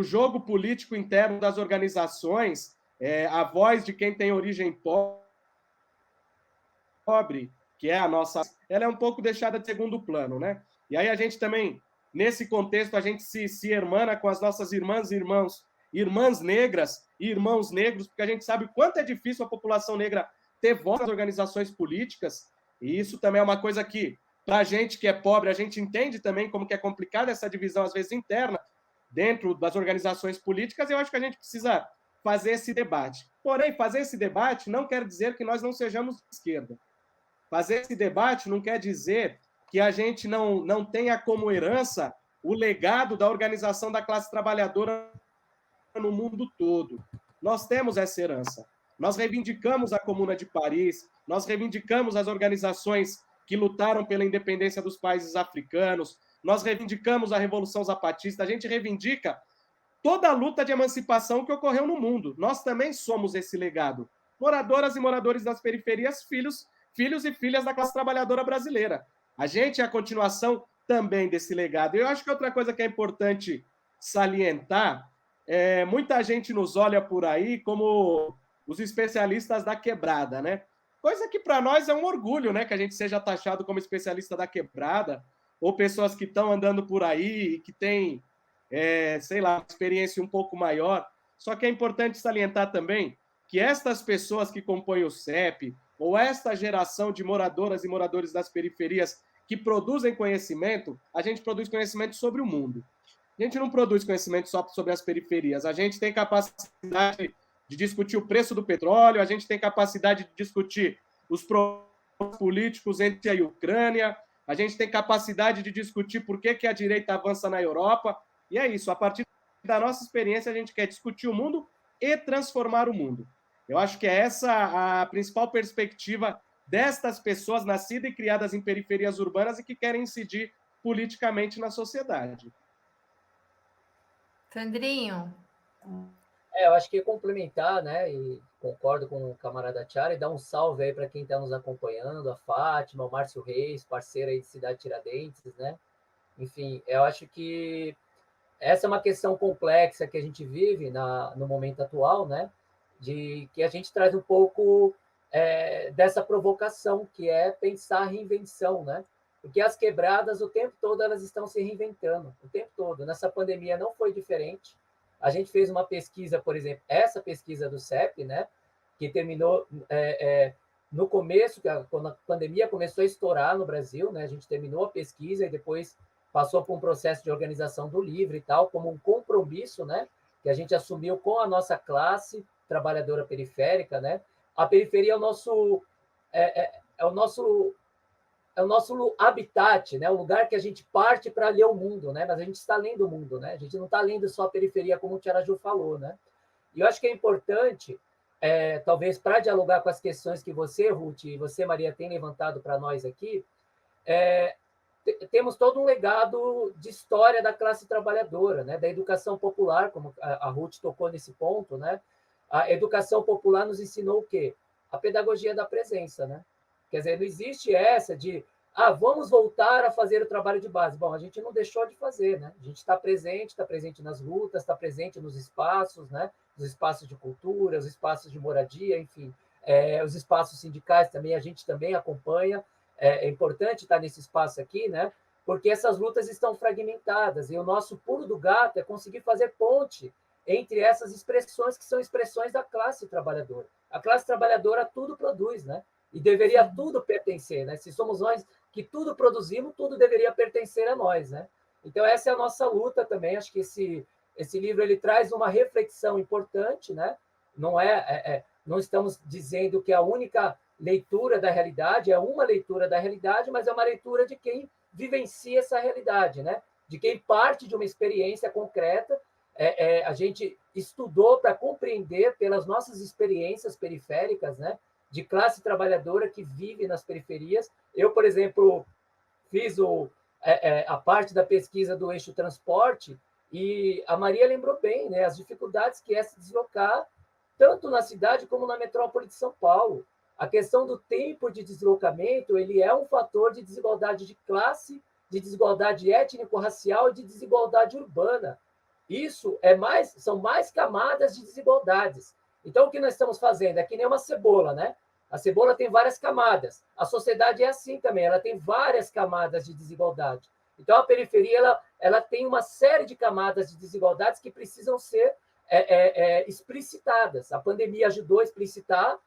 jogo político interno das organizações, a voz de quem tem origem pobre, que é a nossa, ela é um pouco deixada de segundo plano, né? E aí a gente também, nesse contexto, a gente se hermana com as nossas irmãs negras e irmãos negros, porque a gente sabe o quanto é difícil a população negra ter voz nas organizações políticas, e isso também é uma coisa que, para a gente que é pobre, a gente entende também como que é complicada essa divisão, às vezes, interna, dentro das organizações políticas, e eu acho que a gente precisa fazer esse debate. Porém, fazer esse debate não quer dizer que nós não sejamos de esquerda. Fazer esse debate não quer dizer que a gente não tenha como herança o legado da organização da classe trabalhadora no mundo todo. Nós temos essa herança. Nós reivindicamos a Comuna de Paris, nós reivindicamos as organizações que lutaram pela independência dos países africanos, nós reivindicamos a Revolução Zapatista, a gente reivindica toda a luta de emancipação que ocorreu no mundo. Nós também somos esse legado. Moradoras e moradores das periferias, filhos e filhas da classe trabalhadora brasileira. A gente é a continuação também desse legado. Eu acho que outra coisa que é importante salientar, muita gente nos olha por aí como os especialistas da quebrada, né? Coisa que para nós é um orgulho, né? Que a gente seja taxado como especialista da quebrada, ou pessoas que estão andando por aí e que têm, sei lá, experiência um pouco maior. Só que é importante salientar também que estas pessoas que compõem o CEP, ou esta geração de moradoras e moradores das periferias que produzem conhecimento, a gente produz conhecimento sobre o mundo. A gente não produz conhecimento só sobre as periferias, a gente tem capacidade de discutir o preço do petróleo, a gente tem capacidade de discutir os problemas políticos entre a Ucrânia, a gente tem capacidade de discutir por que a direita avança na Europa, e é isso, a partir da nossa experiência a gente quer discutir o mundo e transformar o mundo. Eu acho que é essa a principal perspectiva destas pessoas nascidas e criadas em periferias urbanas e que querem incidir politicamente na sociedade. Sandrinho? Eu acho que complementar, né, e concordo com o camarada Tiara, e dar um salve aí para quem está nos acompanhando, a Fátima, o Márcio Reis, parceiro aí de Cidade Tiradentes, né? Enfim, eu acho que essa é uma questão complexa que a gente vive no momento atual, né? De que a gente traz um pouco dessa provocação, que é pensar a reinvenção, né? Porque as quebradas, o tempo todo, elas estão se reinventando, o tempo todo. Nessa pandemia não foi diferente. A gente fez uma pesquisa, por exemplo, essa pesquisa do CEP, né? Que terminou no começo, quando a pandemia começou a estourar no Brasil, né? A gente terminou a pesquisa e depois passou por um processo de organização do livro e tal, como um compromisso, né? Que a gente assumiu com a nossa classe trabalhadora periférica, né? A periferia é o nosso habitat, né? O lugar que a gente parte para ler o mundo, né? Mas a gente está lendo o mundo, né? A gente não está lendo só a periferia, como o Tiaraju falou, né? E eu acho que é importante, talvez para dialogar com as questões que você, Ruth, e você, Maria, tem levantado para nós aqui, temos todo um legado de história da classe trabalhadora, né? Da educação popular, como a Ruth tocou nesse ponto, né? A educação popular nos ensinou o quê? A pedagogia da presença, né? Quer dizer, não existe essa de vamos voltar a fazer o trabalho de base. Bom, a gente não deixou de fazer, né? A gente está presente nas lutas, está presente nos espaços, né? Os espaços de cultura, os espaços de moradia, enfim, os espaços sindicais também, a gente também acompanha. É importante estar nesse espaço aqui, né? Porque essas lutas estão fragmentadas e o nosso pulo do gato é conseguir fazer ponte entre essas expressões que são expressões da classe trabalhadora. A classe trabalhadora tudo produz, né? E deveria tudo pertencer, né? Se somos nós que tudo produzimos, tudo deveria pertencer a nós, né? Então, essa é a nossa luta também. Acho que esse livro ele traz uma reflexão importante, né? Não estamos dizendo que a única leitura da realidade é uma leitura da realidade, mas é uma leitura de quem vivencia essa realidade, né? De quem parte de uma experiência concreta. A gente estudou para compreender pelas nossas experiências periféricas, né? De classe trabalhadora que vive nas periferias. Eu, por exemplo, fiz a parte da pesquisa do eixo transporte e a Maria lembrou bem, né? As dificuldades que é se deslocar tanto na cidade como na metrópole de São Paulo. A questão do tempo de deslocamento, ele é um fator de desigualdade de classe, de desigualdade étnico-racial e de desigualdade urbana. Isso são mais camadas de desigualdades. Então, o que nós estamos fazendo é que nem uma cebola, né? A cebola tem várias camadas. A sociedade é assim também, ela tem várias camadas de desigualdade. Então, a periferia ela tem uma série de camadas de desigualdades que precisam ser explicitadas. A pandemia ajudou a explicitar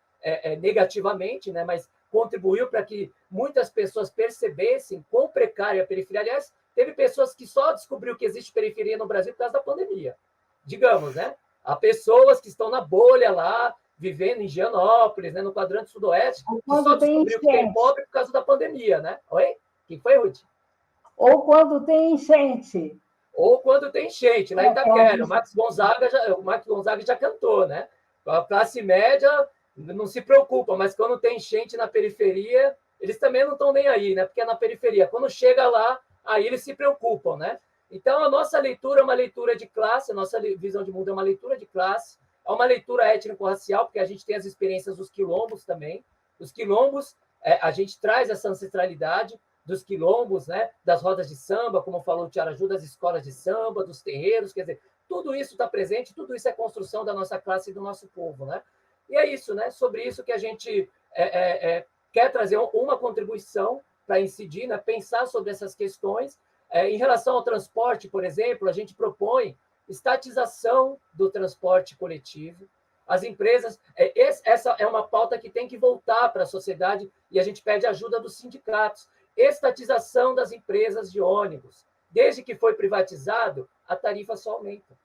negativamente, né? Mas contribuiu para que muitas pessoas percebessem quão precária a periferia. Aliás, teve pessoas que só descobriu que existe periferia no Brasil por causa da pandemia. Digamos, né? Há pessoas que estão na bolha lá, vivendo em Gianópolis, né, no quadrante sudoeste, que só descobriu que tem pobre por causa da pandemia, né? Oi? Quem foi, Ruth? Ou quando tem enchente. Ou quando tem enchente, lá em Itaquera. O Max Gonzaga já cantou, né? A classe média não se preocupa, mas quando tem enchente na periferia, eles também não estão nem aí, né? Porque é na periferia. Quando chega lá, aí eles se preocupam, né? Então, a nossa leitura é uma leitura de classe, a nossa visão de mundo é uma leitura de classe, é uma leitura étnico-racial, porque a gente tem as experiências dos quilombos também. Os quilombos, a gente traz essa ancestralidade dos quilombos, né? Das rodas de samba, como falou o Tiaraju, das escolas de samba, dos terreiros, quer dizer, tudo isso está presente, tudo isso é construção da nossa classe e do nosso povo, né? E é isso, né? Sobre isso que a gente quer trazer uma contribuição para incidir, né? Pensar sobre essas questões. Em relação ao transporte, por exemplo, a gente propõe estatização do transporte coletivo. As empresas... essa é uma pauta que tem que voltar para a sociedade e a gente pede ajuda dos sindicatos. Estatização das empresas de ônibus. Desde que foi privatizado, a tarifa só aumenta.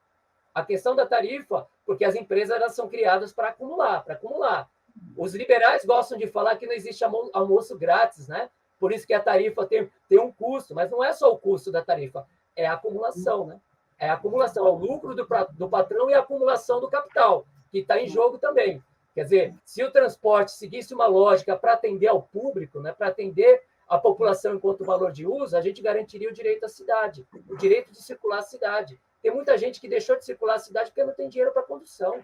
A questão da tarifa, porque as empresas elas são criadas para acumular. Os liberais gostam de falar que não existe almoço grátis, né? Por isso que a tarifa tem um custo, mas não é só o custo da tarifa, é a acumulação, né? É a acumulação, é o lucro do patrão e a acumulação do capital, que está em jogo também. Quer dizer, se o transporte seguisse uma lógica para atender ao público, né, para atender a população enquanto valor de uso, a gente garantiria o direito à cidade, o direito de circular a cidade. Tem muita gente que deixou de circular a cidade porque não tem dinheiro para condução.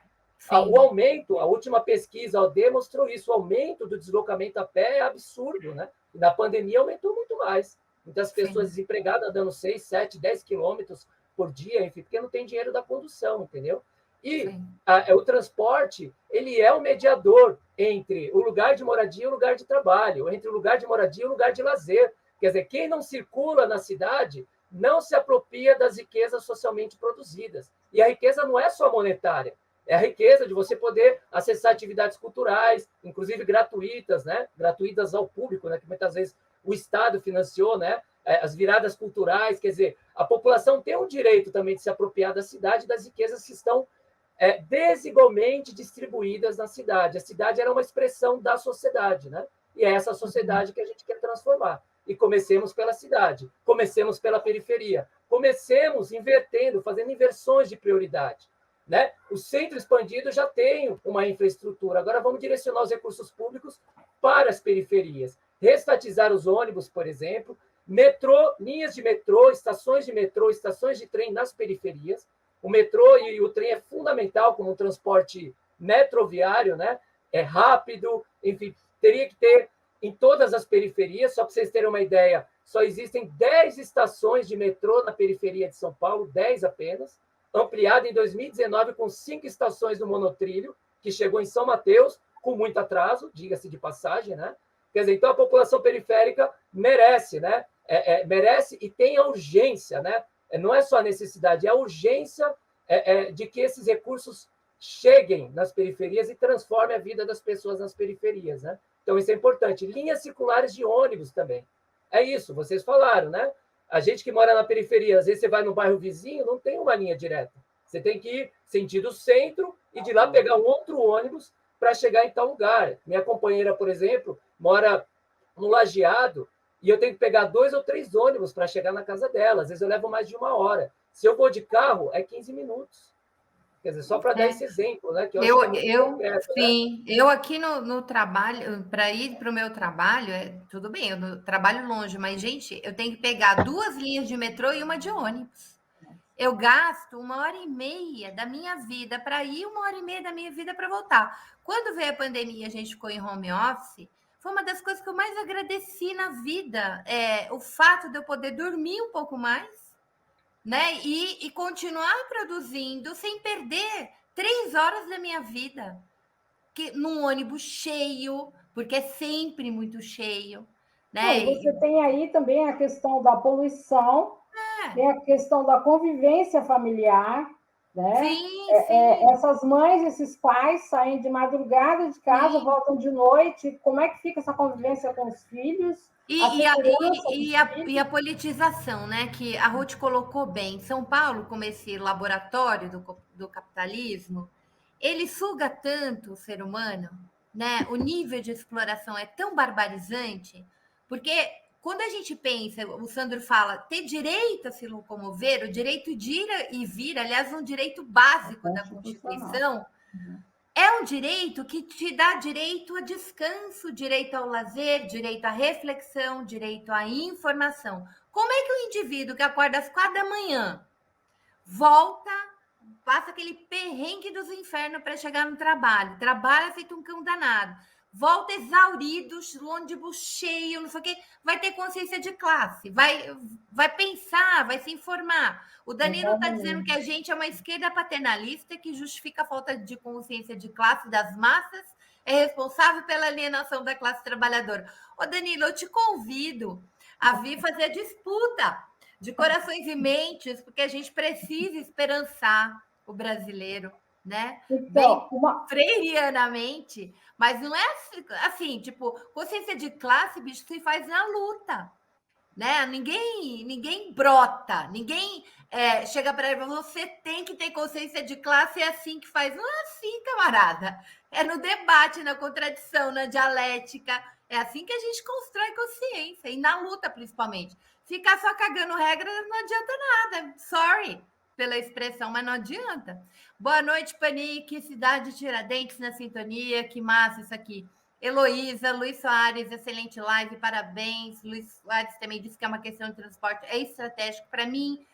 O aumento, a última pesquisa, a OD, mostrou isso, o aumento do deslocamento a pé é absurdo, né? E na pandemia aumentou muito mais. Muitas pessoas desempregadas andando 6, 7, 10 quilômetros por dia, enfim, porque não tem dinheiro da condução, entendeu? E o transporte, ele é o mediador entre o lugar de moradia e o lugar de trabalho, entre o lugar de moradia e o lugar de lazer. Quer dizer, quem não circula na cidade não se apropria das riquezas socialmente produzidas. E a riqueza não é só monetária, é a riqueza de você poder acessar atividades culturais, inclusive gratuitas, né? Gratuitas ao público, né? Que muitas vezes o Estado financiou, né? As viradas culturais, quer dizer, a população tem o direito também de se apropriar da cidade, das riquezas que estão desigualmente distribuídas na cidade. A cidade era uma expressão da sociedade, né? E é essa sociedade que a gente quer transformar. E comecemos pela cidade, comecemos pela periferia, comecemos invertendo, fazendo inversões de prioridade, né? O centro expandido já tem uma infraestrutura, agora vamos direcionar os recursos públicos para as periferias, restatizar os ônibus, por exemplo, metrô, linhas de metrô, estações de trem nas periferias. O metrô e o trem é fundamental como um transporte metroviário, né? É rápido, enfim, teria que ter em todas as periferias. Só para vocês terem uma ideia, só existem 10 estações de metrô na periferia de São Paulo, 10 apenas, ampliada em 2019 com 5 estações do monotrilho, que chegou em São Mateus, com muito atraso, diga-se de passagem, né? Quer dizer, então a população periférica merece, né? Merece e tem a urgência, né? Não é só a necessidade, é a urgência de que esses recursos cheguem nas periferias e transformem a vida das pessoas nas periferias, né? Então, isso é importante. Linhas circulares de ônibus também. é isso, vocês falaram, né? A gente que mora na periferia, às vezes você vai no bairro vizinho, não tem uma linha direta. Você tem que ir sentido centro e de lá pegar um outro ônibus para chegar em tal lugar. Minha companheira, por exemplo, mora no Lajeado e eu tenho que pegar 2 ou 3 ônibus para chegar na casa dela. Às vezes eu levo mais de 1 hora. Se eu vou de carro, é 15 minutos. Quer dizer, só para dar esse exemplo, né? Que eu acho que é muito concreto, sim, né? eu aqui no trabalho, para ir para o meu trabalho, tudo bem, eu trabalho longe, mas, gente, eu tenho que pegar 2 linhas de metrô e uma de ônibus. Eu gasto 1h30 da minha vida para ir, 1h30 da minha vida para voltar. Quando veio a pandemia, a gente ficou em home office, foi uma das coisas que eu mais agradeci na vida, o fato de eu poder dormir um pouco mais, né? E continuar produzindo sem perder 3 horas da minha vida num ônibus cheio, porque é sempre muito cheio, Não, e né? você tem aí também a questão da poluição, tem a questão da convivência familiar, né? Sim, sim. Essas mães, esses pais saem de madrugada de casa, Sim. voltam de noite. Como é que fica essa convivência com os filhos? A E, e, a, segurança e, dos e a- e filhos? a politização, né? Que a Ruth colocou bem. São Paulo, como esse laboratório do capitalismo, ele suga tanto o ser humano, né? O nível de exploração é tão barbarizante, porque quando a gente pensa, o Sandro fala, ter direito a se locomover, o direito de ir e vir, aliás, um direito básico da Constitucional. Constituição, é um direito que te dá direito a descanso, direito ao lazer, direito à reflexão, direito à informação. Como é que o indivíduo que acorda às 4 da manhã volta, passa aquele perrengue dos infernos para chegar no trabalho, trabalha feito um cão danado, volta exaurido, ônibus cheio, não sei o quê, vai ter consciência de classe, vai pensar, vai se informar. O Danilo está dizendo que a gente é uma esquerda paternalista que justifica a falta de consciência de classe das massas, é responsável pela alienação da classe trabalhadora. Ô, Danilo, eu te convido a vir fazer a disputa de corações e mentes, porque a gente precisa esperançar o brasileiro, né? Bem Então, freirianamente, mas não é assim, tipo, consciência de classe, bicho, se faz na luta, né? Ninguém brota, ninguém chega para ele, você tem que ter consciência de classe, é assim que faz. Não é assim, camarada. É no debate, na contradição, na dialética. É assim que a gente constrói consciência, e na luta, principalmente. Ficar só cagando regra não adianta nada. Sorry pela expressão, mas não adianta. Boa noite, Panique, Cidade Tiradentes na sintonia. Que massa isso aqui. Heloísa, Luiz Soares, excelente live, parabéns. Luiz Soares também disse que é uma questão de transporte, é estratégico. Para mim,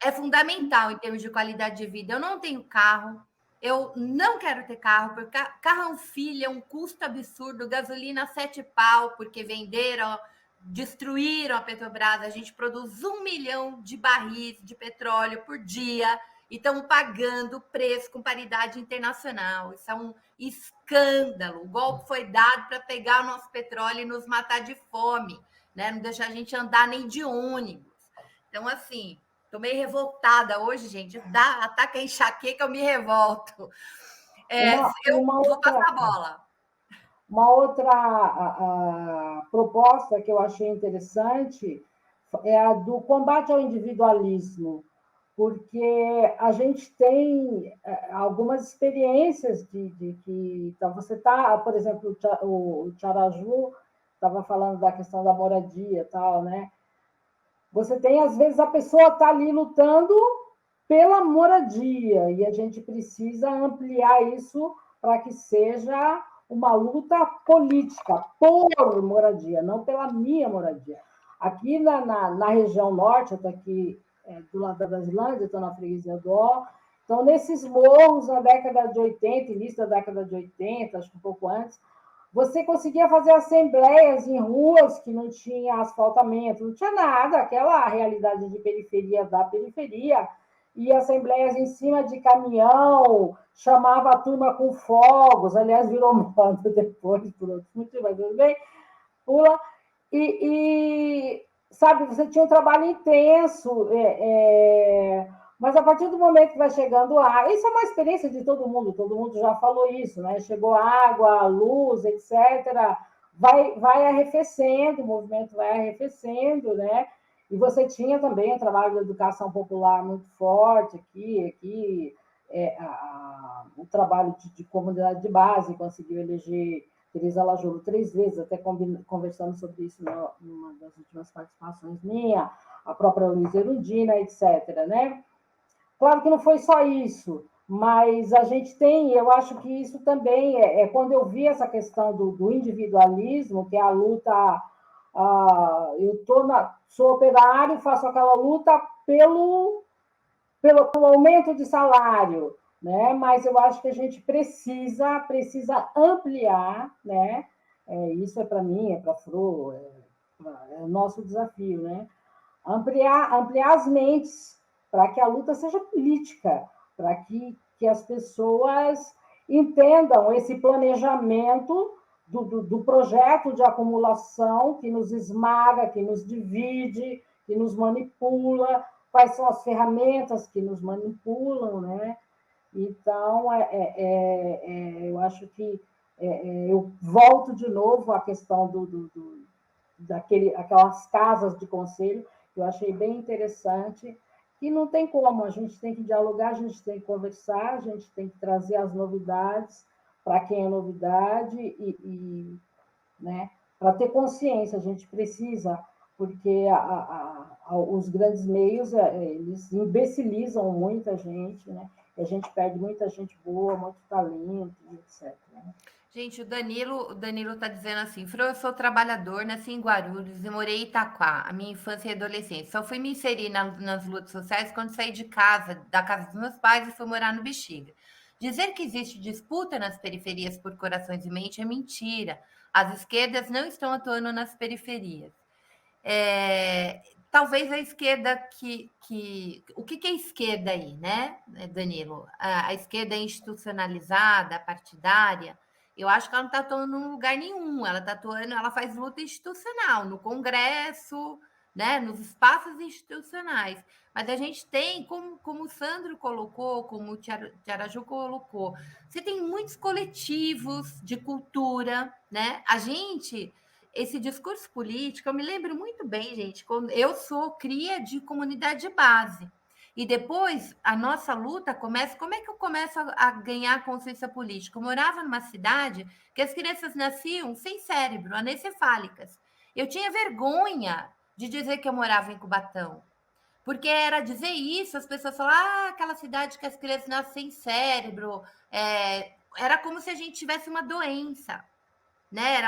é fundamental em termos de qualidade de vida. Eu não tenho carro, eu não quero ter carro, porque carro é um filho, é um custo absurdo, gasolina 7 pau, porque venderam, destruíram a Petrobras, a gente produz 1 milhão de barris de petróleo por dia, e estamos pagando preço com paridade internacional. Isso é um escândalo. O golpe foi dado para pegar o nosso petróleo e nos matar de fome, né? Não deixar a gente andar nem de ônibus. Então, assim, estou meio revoltada hoje, gente. Ataca a enxaqueca, eu me revolto. Eu vou passar a bola. Uma outra proposta que eu achei interessante é a do combate ao individualismo, porque a gente tem algumas experiências de que então você está, por exemplo, o Tiaraju estava falando da questão da moradia, tal, né? Você tem às vezes a pessoa está ali lutando pela moradia e a gente precisa ampliar isso para que seja uma luta política por moradia, não pela minha moradia. Aqui na região norte, eu estou aqui do lado da Brasilândia, estou na freguesia do Ó, então, nesses morros, na década de 80, início da década de 80, acho que um pouco antes, você conseguia fazer assembleias em ruas que não tinha asfaltamento, não tinha nada, aquela realidade de periferia da periferia, e assembleias em cima de caminhão, chamava a turma com fogos, aliás, virou moda depois, por outros motivos, mas tudo bem, pula. Sabe, você tinha um trabalho intenso, mas a partir do momento que vai chegando água, isso é uma experiência de todo mundo já falou isso, né? Chegou água, luz, etc., vai arrefecendo, o movimento vai arrefecendo, né? E você tinha também o trabalho da educação popular muito forte aqui o trabalho de comunidade de base, conseguiu eleger Teresa Lajolo 3 vezes, até conversando sobre isso numa das últimas participações minha, a própria Luísa Erundina, etc., né? Claro que não foi só isso, mas a gente tem, eu acho que isso também quando eu vi essa questão do individualismo, que é a luta, sou operário, faço aquela luta pelo aumento de salário, né? Mas eu acho que a gente precisa ampliar, né? Isso para mim, para a Fro, é o nosso desafio, né? Ampliar as mentes para que a luta seja política, para que as pessoas entendam esse planejamento do projeto de acumulação que nos esmaga, que nos divide, que nos manipula, quais são as ferramentas que nos manipulam, né? Então, eu acho que eu volto de novo à questão aquelas casas de conselho, que eu achei bem interessante, que não tem como, a gente tem que dialogar, a gente tem que conversar, a gente tem que trazer as novidades para quem é novidade né, para ter consciência, a gente precisa, porque os grandes meios, eles imbecilizam muita gente, né? E a gente perde muita gente boa, muito talento, etc. Né? Gente, o Danilo está dizendo assim, Fro, eu sou trabalhador, nasci em Guarulhos e morei em Itaquá, a minha infância e adolescência. Só fui me inserir nas lutas sociais quando saí de casa, da casa dos meus pais e fui morar no Bexiga. Dizer que existe disputa nas periferias por corações e mente é mentira. As esquerdas não estão atuando nas periferias. Talvez a esquerda o que é esquerda aí, né, Danilo? A esquerda institucionalizada, partidária, eu acho que ela não está atuando em lugar nenhum, ela está atuando, ela faz luta institucional, no Congresso, né, nos espaços institucionais. Mas a gente tem, como o Sandro colocou, como o Tiaraju colocou, você tem muitos coletivos de cultura, né? Esse discurso político, eu me lembro muito bem, gente, quando eu sou cria de comunidade de base. E depois a nossa luta começa. Como é que eu começo a ganhar consciência política? Eu morava numa cidade que as crianças nasciam sem cérebro, anencefálicas. Eu tinha vergonha de dizer que eu morava em Cubatão. Porque era dizer isso, as pessoas falavam, aquela cidade que as crianças nascem sem cérebro. Era como se a gente tivesse uma doença. Né?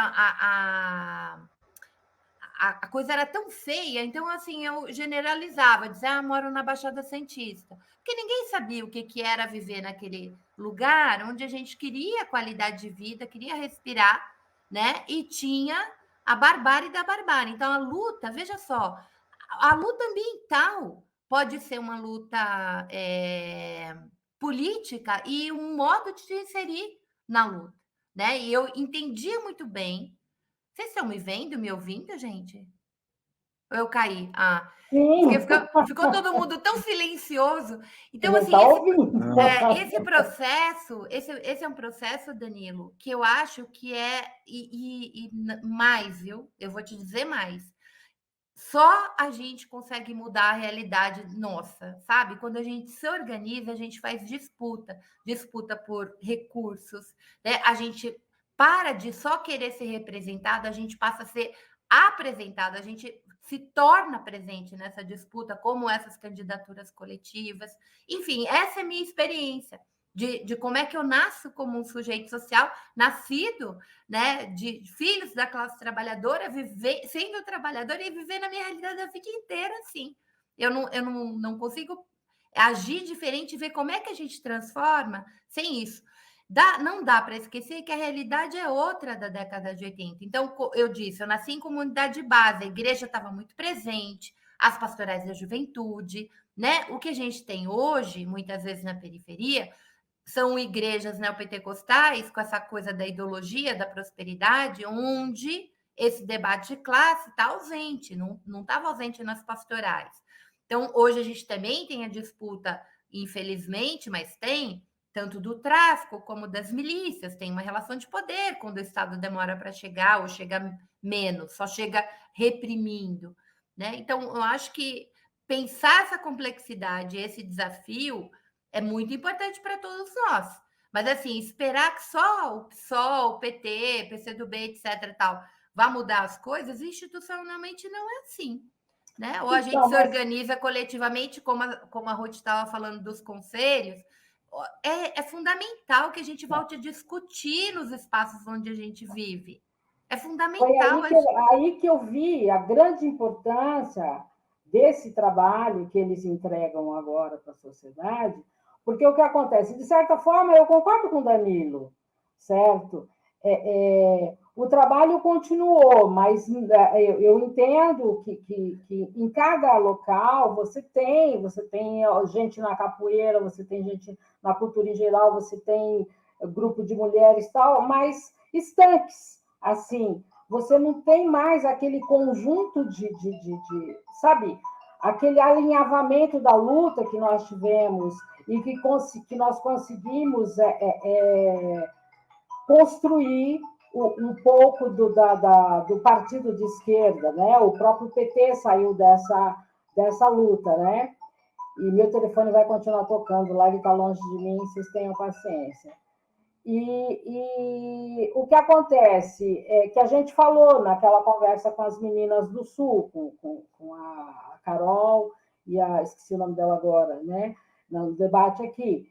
A coisa era tão feia, então assim eu generalizava, dizia, moro na Baixada Santista, porque ninguém sabia o que era viver naquele lugar onde a gente queria qualidade de vida, queria respirar, né? E tinha a barbárie da barbárie. Então a luta, veja só, a luta ambiental pode ser uma luta política e um modo de se inserir na luta, né? E eu entendia muito bem. Vocês estão me vendo, me ouvindo, gente? Ou eu caí? Sim. Ficou todo mundo tão silencioso. Então, assim, esse processo, esse é um processo, Danilo, que eu acho que e mais, viu? Eu vou te dizer mais. Só a gente consegue mudar a realidade nossa, sabe? Quando a gente se organiza, a gente faz disputa por recursos, né? A gente para de só querer ser representado, a gente passa a ser apresentado, a gente se torna presente nessa disputa, como essas candidaturas coletivas. Enfim, essa é a minha experiência de como é que eu nasço como um sujeito social, nascido, né, de filhos da classe trabalhadora, sendo trabalhadora e viver na minha realidade a vida inteira assim. Eu não consigo agir diferente e ver como é que a gente transforma sem isso. Não dá para esquecer que a realidade é outra da década de 80. Então, eu disse, eu nasci em comunidade de base, a igreja estava muito presente, as pastorais da juventude, né? O que a gente tem hoje, muitas vezes na periferia, são igrejas neopentecostais com essa coisa da ideologia da prosperidade, onde esse debate de classe está ausente, não estava ausente nas pastorais. Então, hoje a gente também tem a disputa, infelizmente, mas tem, tanto do tráfico como das milícias, tem uma relação de poder quando o Estado demora para chegar ou chega menos, só chega reprimindo, né? Então, eu acho que pensar essa complexidade, esse desafio, é muito importante para todos nós. Mas, assim, esperar que só o PSOL, o PT, PCdoB, etc. tal, vá mudar as coisas, institucionalmente não é assim. Né? Ou a gente Então, se organiza coletivamente, como a Ruth estava falando dos conselhos, é fundamental que a gente volte a discutir nos espaços onde a gente vive. É foi fundamental. aí que eu vi a grande importância desse trabalho que eles entregam agora para a sociedade, porque o que acontece? De certa forma, eu concordo com o Danilo, certo? O trabalho continuou, mas eu entendo que em cada local você tem gente na capoeira, você tem gente na cultura em geral, você tem grupo de mulheres e tal, mas estanques, assim, você não tem mais aquele conjunto sabe, aquele alinhavamento da luta que nós tivemos e que nós conseguimos construir um pouco do partido de esquerda, né? O próprio PT saiu dessa luta, né? E meu telefone vai continuar tocando lá, ele está longe de mim, vocês tenham paciência. E o que acontece é que a gente falou naquela conversa com as meninas do Sul, com a Carol e esqueci o nome dela agora, né? No debate aqui.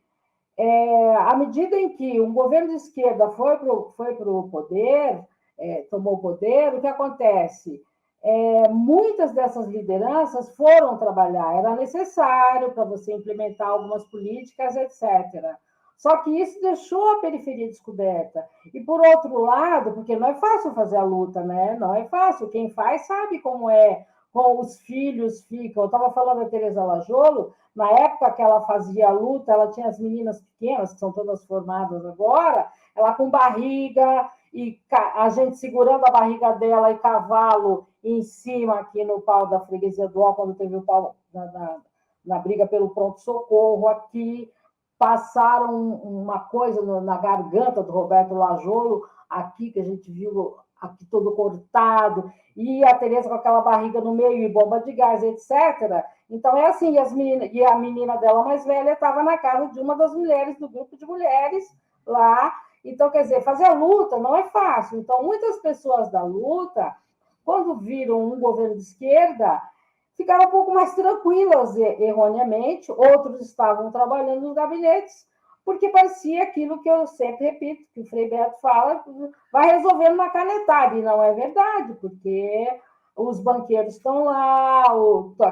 À medida em que um governo de esquerda foi para o poder, tomou o poder, o que acontece? Muitas dessas lideranças foram trabalhar, era necessário para você implementar algumas políticas, etc. Só que isso deixou a periferia descoberta. E, por outro lado, porque não é fácil fazer a luta, né? Não é fácil. Quem faz sabe como é, como os filhos ficam. Eu estava falando da Tereza Lajolo, na época que ela fazia a luta, ela tinha as meninas pequenas, que são todas formadas agora, ela com barriga, e a gente segurando a barriga dela e cavalo em cima aqui no pau da freguesia do Ó, quando teve o pau na briga pelo pronto-socorro aqui, passaram uma coisa na garganta do Roberto Lajolo, aqui que a gente viu aqui todo cortado, e a Tereza com aquela barriga no meio, e bomba de gás, etc. Então é assim, e a menina dela mais velha estava na casa de uma das mulheres, do grupo de mulheres lá. Então, quer dizer, fazer a luta não é fácil. Então, muitas pessoas da luta, quando viram um governo de esquerda, ficaram um pouco mais tranquilas, erroneamente. Outros estavam trabalhando nos gabinetes, porque parecia aquilo que eu sempre repito, que o Frei Beto fala, vai resolvendo uma canetada, e não é verdade, porque os banqueiros estão lá,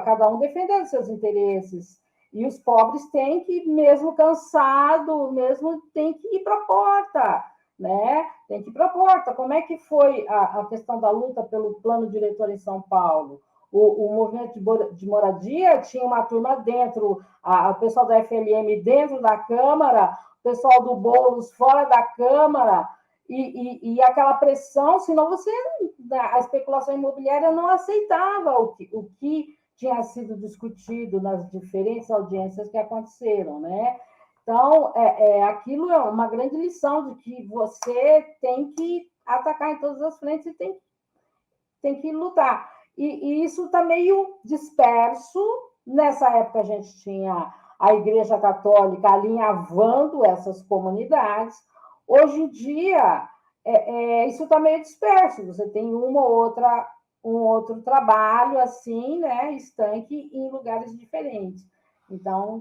cada um defendendo seus interesses, e os pobres têm que, mesmo cansado, mesmo tem que ir para a porta, né? Tem que ir para a porta. Como é que foi a questão da luta pelo plano diretor em São Paulo? O movimento de moradia tinha uma turma dentro, o pessoal da FLM dentro da Câmara, o pessoal do Boulos fora da Câmara, e aquela pressão, senão a especulação imobiliária não aceitava o que tinha sido discutido nas diferentes audiências que aconteceram, né? Então, aquilo é uma grande lição de que você tem que atacar em todas as frentes e tem que lutar. E isso está meio disperso. Nessa época, a gente tinha a Igreja Católica alinhavando essas comunidades. Hoje em dia, isso está meio disperso. Você tem um outro trabalho assim, né, estanque em lugares diferentes. Então,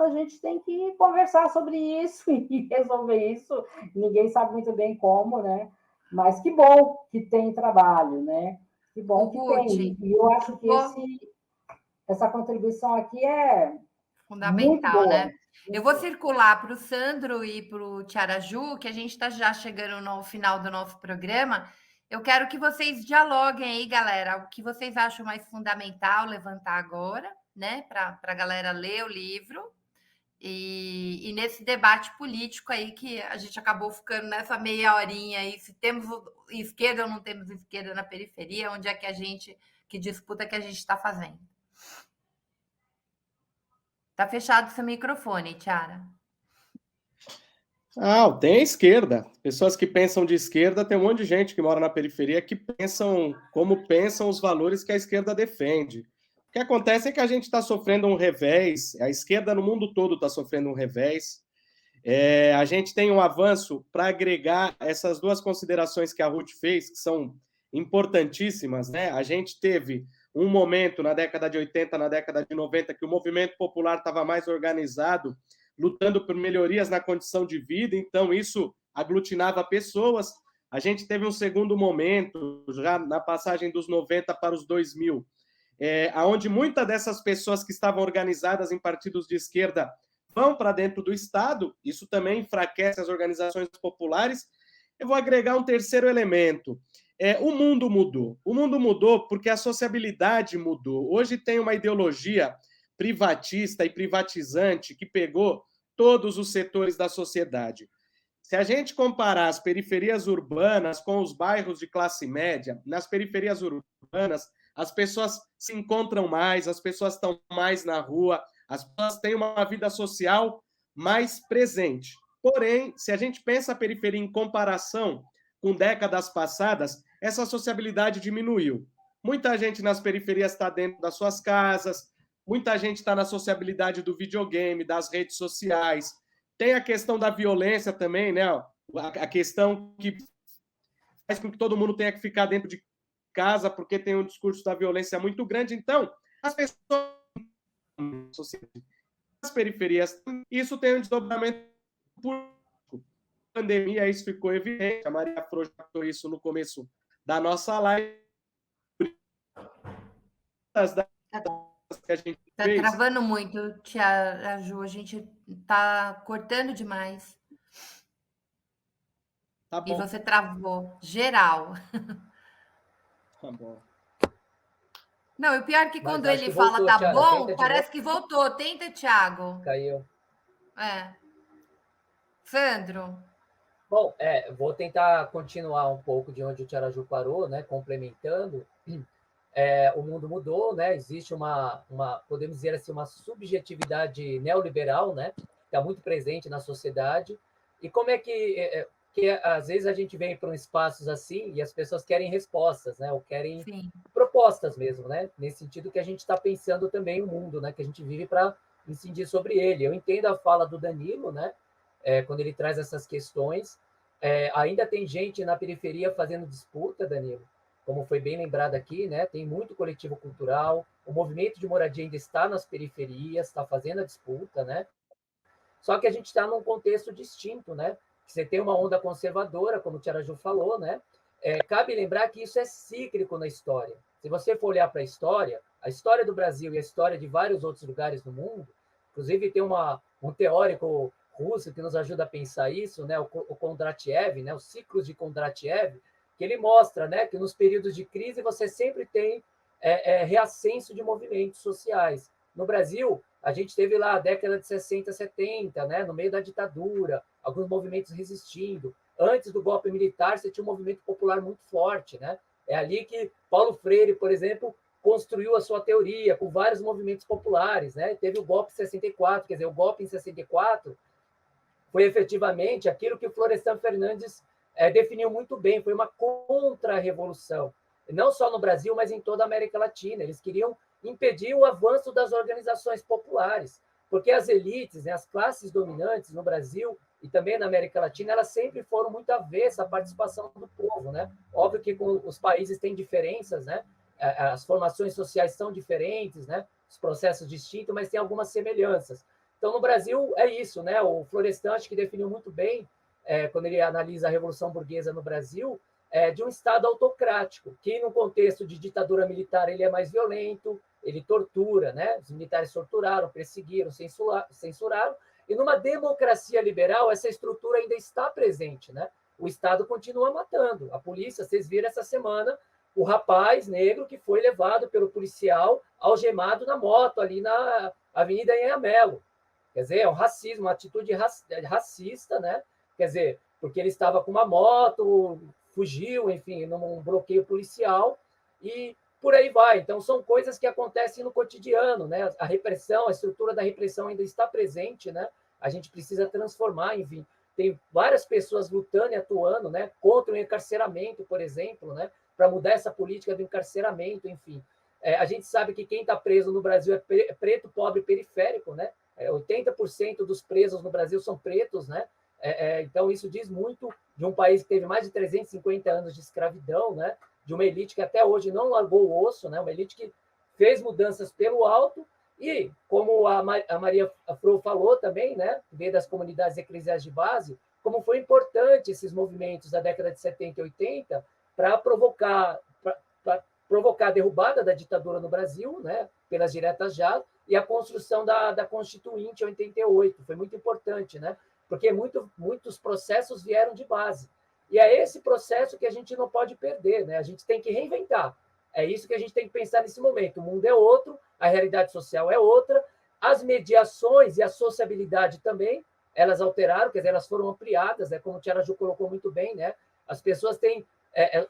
a gente tem que conversar sobre isso e resolver isso. Ninguém sabe muito bem como, né? Mas que bom que tem trabalho, né? Que bom que tem. E eu acho que essa contribuição aqui é muito fundamental, boa. né? Eu vou circular para o Sandro e para o Tiaraju, que a gente está já chegando no final do nosso programa. Eu quero que vocês dialoguem aí, galera, o que vocês acham mais fundamental levantar agora, né? Para a galera ler o livro. E nesse debate político aí que a gente acabou ficando nessa meia horinha aí, se temos esquerda ou não temos esquerda na periferia, onde é que disputa que a gente está fazendo. Tá fechado seu microfone, Tiara. Ah, tem a esquerda. Pessoas que pensam de esquerda, tem um monte de gente que mora na periferia que pensam como pensam os valores que a esquerda defende. O que acontece é que a gente está sofrendo um revés, a esquerda no mundo todo está sofrendo um revés. A gente tem um avanço para agregar essas duas considerações que a Ruth fez, que são importantíssimas, né? A gente teve um momento na década de 80, na década de 90, que o movimento popular estava mais organizado, lutando por melhorias na condição de vida, então isso aglutinava pessoas. A gente teve um segundo momento, já na passagem dos 90 para os 2000, onde muitas dessas pessoas que estavam organizadas em partidos de esquerda vão para dentro do Estado, isso também enfraquece as organizações populares. Eu vou agregar um terceiro elemento. O mundo mudou. O mundo mudou porque a sociabilidade mudou. Hoje tem uma ideologia privatista e privatizante que pegou todos os setores da sociedade. Se a gente comparar as periferias urbanas com os bairros de classe média, nas periferias urbanas, as pessoas se encontram mais, as pessoas estão mais na rua, as pessoas têm uma vida social mais presente. Porém, se a gente pensa a periferia em comparação com décadas passadas, essa sociabilidade diminuiu. Muita gente nas periferias está dentro das suas casas, muita gente está na sociabilidade do videogame, das redes sociais. Tem a questão da violência também, né? A questão que faz com que todo mundo tenha que ficar dentro de casa porque tem um discurso da violência muito grande. Então, as pessoas nas periferias, isso tem um desdobramento político. Na pandemia, isso ficou evidente. A Maria Flor já falou isso no começo da nossa live. Que a gente fez. Travando muito, Tia Ju, a gente está cortando demais. Tá bom. E você travou, geral. Tá bom. Não, e o pior é que quando ele fala tá bom, parece que voltou. Tenta, Thiago. Caiu. Sandro. Bom, vou tentar continuar um pouco de onde o Tiaraju parou, né? Complementando. O mundo mudou, né? Existe podemos dizer assim, uma subjetividade neoliberal, né? Que está muito presente na sociedade. E como é que às vezes a gente vem para um espaços assim e as pessoas querem respostas, né? Ou querem propostas mesmo, né? Nesse sentido que a gente está pensando também o mundo, né? Que a gente vive para incidir sobre ele. Eu entendo a fala do Danilo, né? Quando ele traz essas questões. Ainda tem gente na periferia fazendo disputa, Danilo, como foi bem lembrado aqui, né? Tem muito coletivo cultural, o movimento de moradia ainda está nas periferias, está fazendo a disputa, né? Só que a gente está num contexto distinto, né? Você tem uma onda conservadora, como o Tiaraju falou, né? Cabe lembrar que isso é cíclico na história. Se você for olhar para a história do Brasil e a história de vários outros lugares do mundo, inclusive tem um teórico russo que nos ajuda a pensar isso, né? O Kondratiev, né? Os ciclos de Kondratiev, que ele mostra, né? Que nos períodos de crise você sempre tem reascenso de movimentos sociais. No Brasil, a gente teve lá a década de 60, 70, né? No meio da ditadura, alguns movimentos resistindo. Antes do golpe militar, você tinha um movimento popular muito forte, né? É ali que Paulo Freire, por exemplo, construiu a sua teoria com vários movimentos populares, né? Teve o golpe em 64, quer dizer, o golpe em 64 foi efetivamente aquilo que o Florestan Fernandes definiu muito bem, foi uma contra-revolução, não só no Brasil, mas em toda a América Latina. Eles queriam impedir o avanço das organizações populares, porque as elites, né, as classes dominantes no Brasil e também na América Latina, elas sempre foram muito avessas à participação do povo, né? Óbvio que os países têm diferenças, né? As formações sociais são diferentes, né? Os processos distintos, mas tem algumas semelhanças. Então, no Brasil, é isso, né? O Florestan, acho que definiu muito bem, quando ele analisa a Revolução Burguesa no Brasil, de um Estado autocrático, que no contexto de ditadura militar ele é mais violento, ele tortura, né? Os militares torturaram, perseguiram, censuraram, e numa democracia liberal essa estrutura ainda está presente, né? O Estado continua matando. A polícia, vocês viram essa semana, o rapaz negro que foi levado pelo policial algemado na moto ali na Avenida Anhanguera. Quer dizer, é um racismo, uma atitude racista, né? Quer dizer, porque ele estava com uma moto, fugiu, enfim, num bloqueio policial e por aí vai. Então, são coisas que acontecem no cotidiano, né? A repressão, a estrutura da repressão ainda está presente, né? A gente precisa transformar, enfim. tem várias pessoas lutando e atuando, né, contra o encarceramento, por exemplo, né, para mudar essa política do encarceramento, enfim. A gente sabe que quem está preso no Brasil é preto, pobre, periférico, né? 80% dos presos no Brasil são pretos, né? Então, isso diz muito de um país que teve mais de 350 anos de escravidão, né? De uma elite que até hoje não largou o osso, né? Uma elite que fez mudanças pelo alto e, como a Maria Fro falou também, né? Veio das comunidades eclesiais de base, como foi importante esses movimentos da década de 70 e 80 para provocar a derrubada da ditadura no Brasil, né, pelas diretas já, e a construção da Constituinte em 88. Foi muito importante, né, porque muitos processos vieram de base. E é esse processo que a gente não pode perder, né? A gente tem que reinventar. É isso que a gente tem que pensar nesse momento. O mundo é outro, a realidade social é outra, as mediações e a sociabilidade também, elas alteraram, quer dizer, elas foram ampliadas, né, como o Tiara Ju colocou muito bem, né? As pessoas têm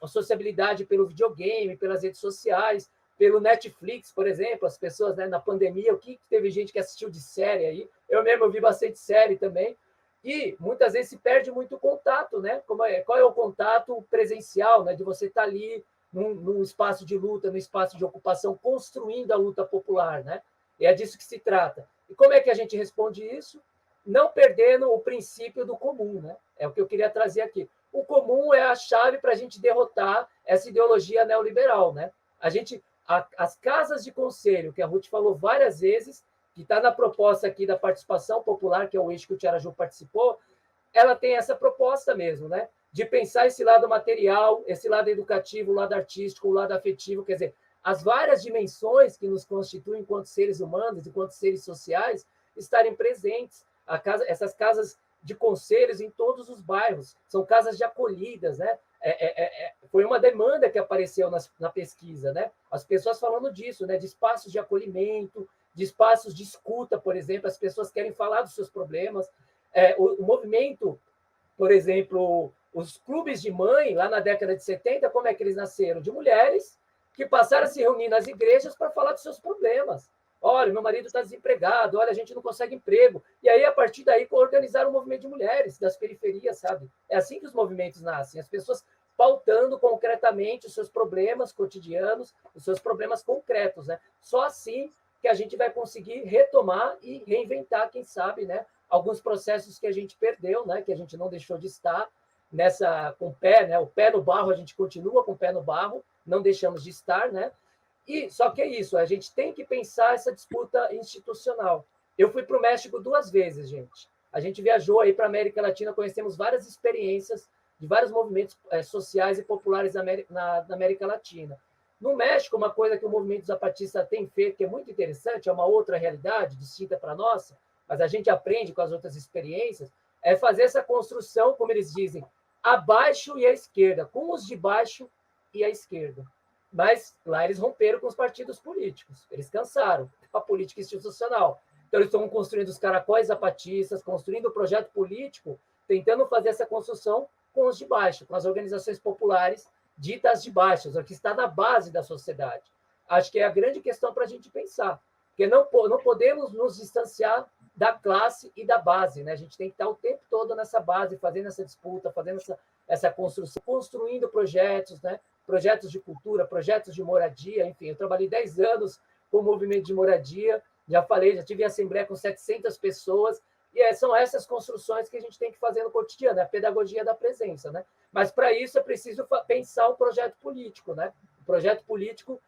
a sociabilidade pelo videogame, pelas redes sociais, pelo Netflix, por exemplo, as pessoas, né, na pandemia, o que teve gente que assistiu de série aí? Eu mesmo vi bastante série também, e muitas vezes se perde muito o contato, né? Qual é o contato presencial, né? De você estar ali num espaço de luta, num espaço de ocupação, construindo a luta popular, né? E é disso que se trata. E como é que a gente responde isso? Não perdendo o princípio do comum, né? É o que eu queria trazer aqui. O comum é a chave para a gente derrotar essa ideologia neoliberal, né? As casas de conselho, que a Ruth falou várias vezes, que está na proposta aqui da participação popular, que é o eixo que o Tiara Ju participou, ela tem essa proposta mesmo, né? De pensar esse lado material, esse lado educativo, o lado artístico, o lado afetivo, quer dizer, as várias dimensões que nos constituem enquanto seres humanos, enquanto seres sociais, estarem presentes. Essas casas de conselhos em todos os bairros, são casas de acolhidas, né? Foi uma demanda que apareceu na pesquisa, né? As pessoas falando disso, né? De espaços de acolhimento, de espaços de escuta, por exemplo, as pessoas querem falar dos seus problemas. O movimento, por exemplo, os clubes de mãe, lá na década de 70, como é que eles nasceram? De mulheres que passaram a se reunir nas igrejas para falar dos seus problemas. Olha, meu marido está desempregado, olha, a gente não consegue emprego. E aí, a partir daí, organizaram o movimento de mulheres das periferias, sabe? É assim que os movimentos nascem, as pessoas pautando concretamente os seus problemas cotidianos, os seus problemas concretos, né? Só assim que a gente vai conseguir retomar e reinventar, quem sabe, né? Alguns processos que a gente perdeu, né? Que a gente não deixou de estar com o pé, né? O pé no barro, a gente continua com o pé no barro, não deixamos de estar, né? E só que é isso, a gente tem que pensar essa disputa institucional. Eu fui para o México 2 vezes, gente. A gente viajou aí para a América Latina, conhecemos várias experiências de vários movimentos sociais e populares na América Latina. No México, uma coisa que o movimento zapatista tem feito, que é muito interessante, é uma outra realidade, distinta para a nossa, mas a gente aprende com as outras experiências, é fazer essa construção, como eles dizem, abaixo e à esquerda, com os de baixo e à esquerda. Mas lá eles romperam com os partidos políticos, eles cansaram a política institucional. Então, eles estão construindo os caracóis zapatistas, construindo o projeto político, tentando fazer essa construção com os de baixo, com as organizações populares ditas de baixo, o que está na base da sociedade. Acho que é a grande questão para a gente pensar, porque não podemos nos distanciar da classe e da base, né? A gente tem que estar o tempo todo nessa base, fazendo essa disputa, fazendo essa construção, construindo projetos, né? Projetos de cultura, projetos de moradia, enfim. Eu trabalhei 10 anos com o movimento de moradia, já tive assembleia com 700 pessoas, e são essas construções que a gente tem que fazer no cotidiano, a pedagogia da presença, né? Mas, para isso, é preciso pensar um projeto político, né? Um projeto político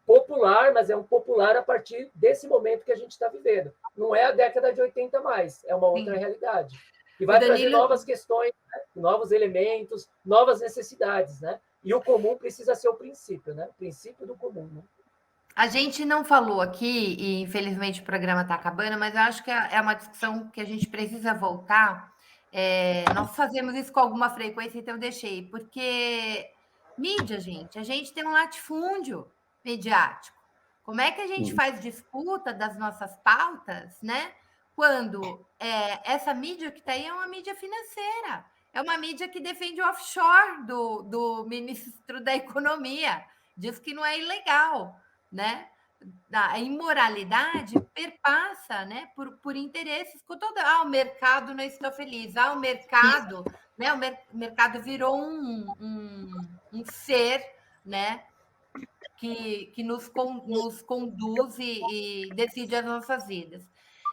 popular, mas é um popular a partir desse momento que a gente está vivendo. Não é a década de 80 mais, é uma outra realidade. E vai trazer novas questões, né? Novos elementos, novas necessidades, né? E o comum precisa ser o princípio, né? O princípio do comum, né? A gente não falou aqui, e infelizmente o programa está acabando, mas eu acho que é uma discussão que a gente precisa voltar. Nós fazemos isso com alguma frequência, então eu deixei, porque mídia, gente, a gente tem um latifúndio mediático. Como é que a gente faz disputa das nossas pautas, né? Quando essa mídia que está aí é uma mídia financeira, é uma mídia que defende o offshore do ministro da Economia, diz que não é ilegal, né? da imoralidade perpassa, né, por interesses com todo. O mercado não está feliz. O mercado, né, o mercado virou um ser, né, que nos conduz e decide as nossas vidas.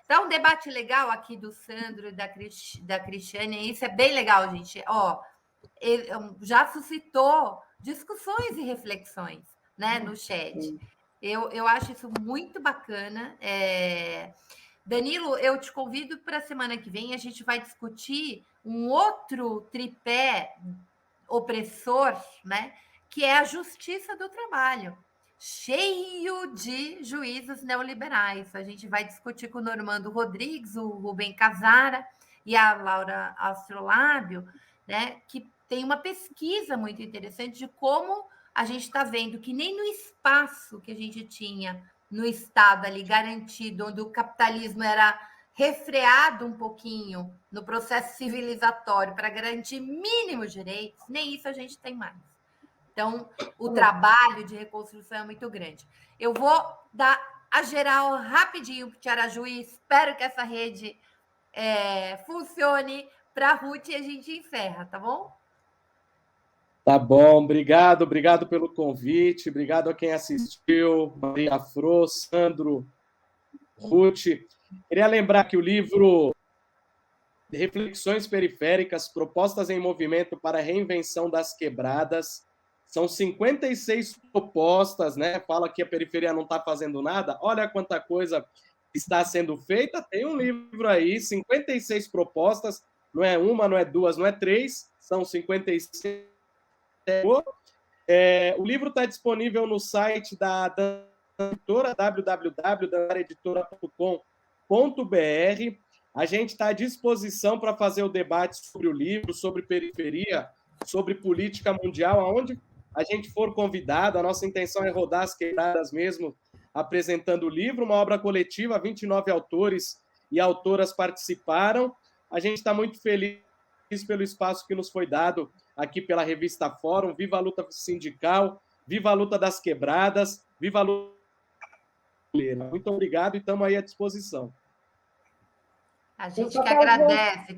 Então, um debate legal aqui do Sandro e da Cristiane, isso é bem legal, gente. Ele já suscitou discussões e reflexões, né, no chat. Eu acho isso muito bacana. Danilo, eu te convido para a semana que vem, a gente vai discutir um outro tripé opressor, né, que é a justiça do trabalho, cheio de juízos neoliberais. A gente vai discutir com o Normando Rodrigues, o Rubem Casara e a Laura Astrolábio, né, que tem uma pesquisa muito interessante de como a gente está vendo que nem no espaço que a gente tinha no Estado ali garantido, onde o capitalismo era refreado um pouquinho no processo civilizatório para garantir mínimos direitos, nem isso a gente tem mais. Então, o trabalho de reconstrução é muito grande. Eu vou dar a geral rapidinho para o Tiaraju e espero que essa rede funcione para a Ruth e a gente encerra, tá bom? Tá bom, obrigado pelo convite, obrigado a quem assistiu, Maria Fro, Sandro, Ruth. Queria lembrar que o livro Reflexões Periféricas, Propostas em Movimento para a Reinvenção das Quebradas, são 56 propostas, né? Fala que a periferia não está fazendo nada, olha quanta coisa está sendo feita, tem um livro aí, 56 propostas, não é uma, não é duas, não é três, são 56. O livro está disponível no site da editora, www.editora.com.br. A gente está à disposição para fazer o debate sobre o livro, sobre periferia, sobre política mundial, aonde a gente for convidado. A nossa intenção é rodar as quebradas mesmo, apresentando o livro, uma obra coletiva, 29 autores e autoras participaram. A gente está muito feliz pelo espaço que nos foi dado aqui pela revista Fórum. Viva a luta sindical, viva a luta das quebradas, viva a luta. Muito obrigado e estamos aí à disposição. A gente que agradece,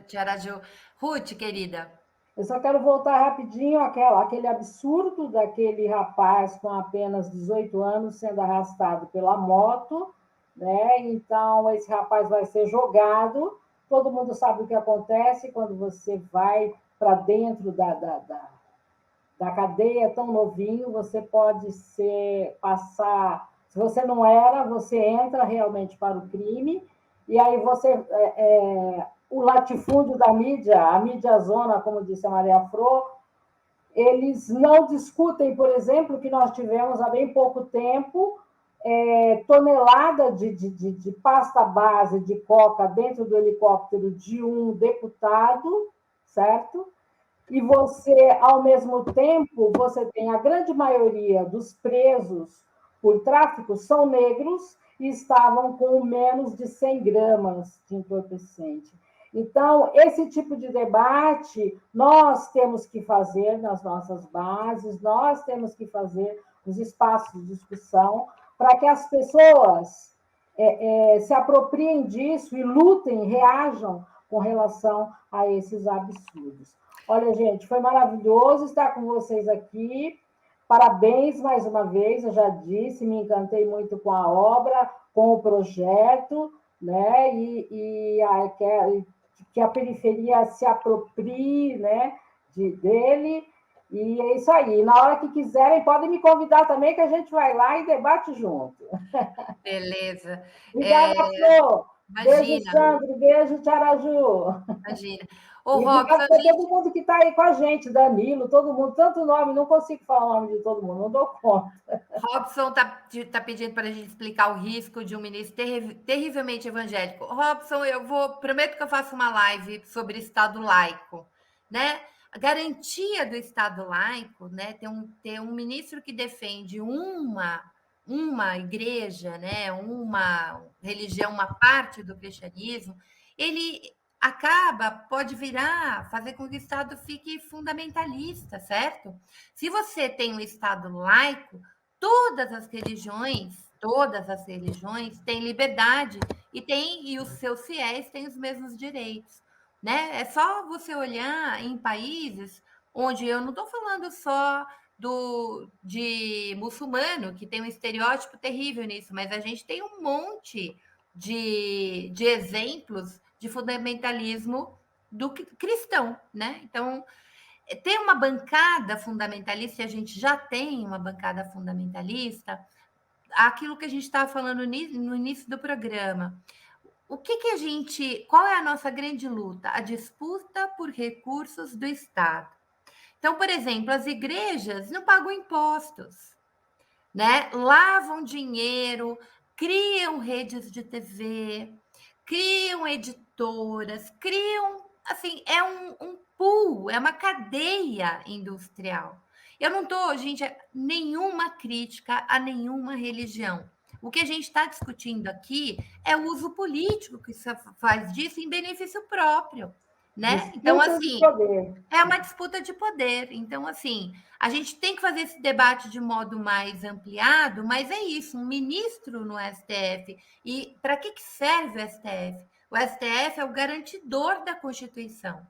Tiaraju. Ruth, querida. Eu só quero voltar rapidinho àquele absurdo daquele rapaz com apenas 18 anos sendo arrastado pela moto, né? Então, esse rapaz vai ser jogado. Todo mundo sabe o que acontece quando você vai para dentro da cadeia tão novinho, você pode passar... Se você não era, você entra realmente para o crime, e aí você... o latifúndio da mídia, a mídia zona, como disse a Maria Fro, eles não discutem, por exemplo, que nós tivemos há bem pouco tempo tonelada de pasta base de coca dentro do helicóptero de um deputado, certo? E você, ao mesmo tempo, você tem a grande maioria dos presos por tráfico são negros e estavam com menos de 100 gramas de entorpecente. Então, esse tipo de debate nós temos que fazer nas nossas bases, nós temos que fazer nos espaços de discussão, para que as pessoas se apropriem disso e lutem, reajam com relação a esses absurdos. Olha, gente, foi maravilhoso estar com vocês aqui. Parabéns mais uma vez, eu já disse, me encantei muito com a obra, com o projeto, né? Que a periferia se aproprie, né, dele. E é isso aí. Na hora que quiserem, podem me convidar também, que a gente vai lá e debate junto. Beleza. Obrigada, Flor. Imagina. Beijo, Sandro. Beijo, Tiaraju. Imagina. Ô, Robson, todo mundo que está aí com a gente, Danilo, todo mundo, tanto nome, não consigo falar o nome de todo mundo, não dou conta. Robson está pedindo para a gente explicar o risco de um ministro terrivelmente evangélico. Robson, prometo que eu faço uma live sobre Estado laico, né? A garantia do Estado laico, né? Ter um ministro que defende uma igreja, né? Uma religião, uma parte do cristianismo, ele pode fazer com que o Estado fique fundamentalista, certo? Se você tem um Estado laico, todas as religiões todas as religiões têm liberdade e os seus fiéis têm os mesmos direitos, né? É só você olhar em países onde eu não estou falando só de muçulmano, que tem um estereótipo terrível nisso, mas a gente tem um monte de exemplos de fundamentalismo do cristão, né? Então, ter uma bancada fundamentalista, e a gente já tem uma bancada fundamentalista, aquilo que a gente estava falando no início do programa. Qual é a nossa grande luta? A disputa por recursos do Estado. Então, por exemplo, as igrejas não pagam impostos, né? Lavam dinheiro, criam redes de TV, criam editoras, criam, assim, é um pool, é uma cadeia industrial. Eu não estou, gente, nenhuma crítica a nenhuma religião. O que a gente está discutindo aqui é o uso político que se faz disso em benefício próprio, né? Então, assim, é uma disputa de poder. Então, assim, a gente tem que fazer esse debate de modo mais ampliado, mas é isso, um ministro no STF. E para que serve o STF? O STF é o garantidor da Constituição.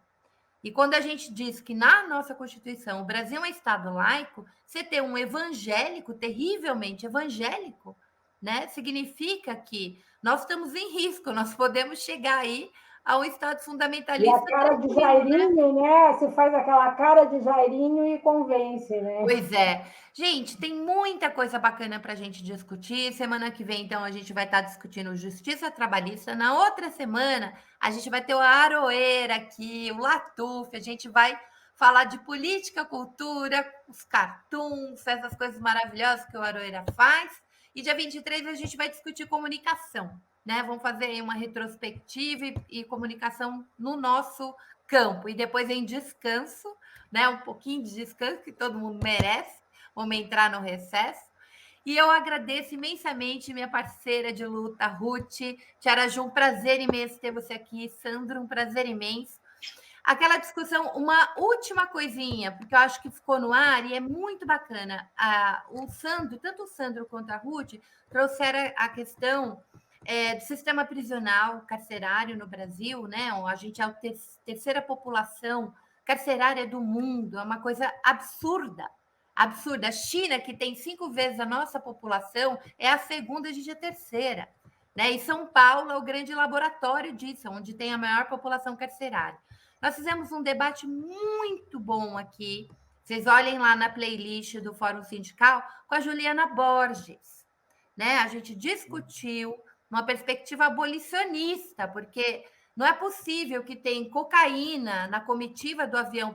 E quando a gente diz que na nossa Constituição o Brasil é um Estado laico, você ter um evangélico, terrivelmente evangélico, né, significa que nós estamos em risco, nós podemos chegar aí a um Estado fundamentalista. E a cara de Jairinho, né? Você faz aquela cara de Jairinho e convence, né? Pois é. Gente, tem muita coisa bacana para a gente discutir. Semana que vem, então, a gente vai estar discutindo justiça trabalhista. Na outra semana, a gente vai ter o Aroeira aqui, o Latuf, a gente vai falar de política, cultura, os cartoons, essas coisas maravilhosas que o Aroeira faz. E dia 23 a gente vai discutir comunicação, né? Vamos fazer aí uma retrospectiva e comunicação no nosso campo. E depois em descanso, né? Um pouquinho de descanso que todo mundo merece. Vamos entrar no recesso. E eu agradeço imensamente minha parceira de luta, Ruth. Tiaraju, um prazer imenso ter você aqui. Sandro, um prazer imenso. Aquela discussão, uma última coisinha, porque eu acho que ficou no ar e é muito bacana. O Sandro, tanto o Sandro quanto a Ruth, trouxeram a questão do sistema prisional carcerário no Brasil, né? A gente é a terceira população carcerária do mundo, é uma coisa absurda. Absurda. A China, que tem 5 vezes a nossa população, é a segunda, a gente é a terceira. Né? E São Paulo é o grande laboratório disso, onde tem a maior população carcerária. Nós fizemos um debate muito bom aqui. Vocês olhem lá na playlist do Fórum Sindical com a Juliana Borges. Né? A gente discutiu uma perspectiva abolicionista, porque não é possível que tenha cocaína na comitiva do avião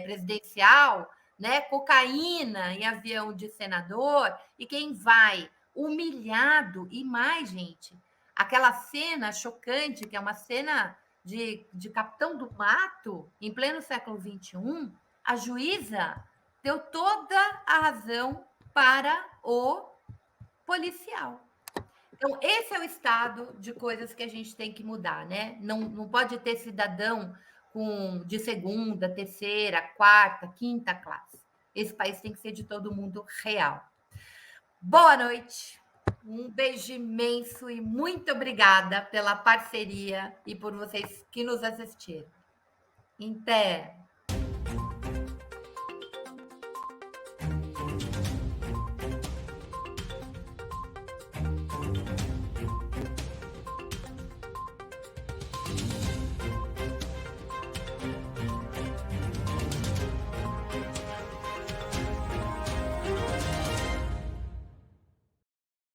presidencial, né? Cocaína em avião de senador, e quem vai humilhado, e mais, gente, aquela cena chocante, que é uma cena de Capitão do Mato, em pleno século XXI, a juíza deu toda a razão para o policial. Então, esse é o estado de coisas que a gente tem que mudar, né? Não pode ter cidadão de segunda, terceira, quarta, quinta classe. Esse país tem que ser de todo mundo real. Boa noite. Um beijo imenso e muito obrigada pela parceria e por vocês que nos assistiram. Em pé.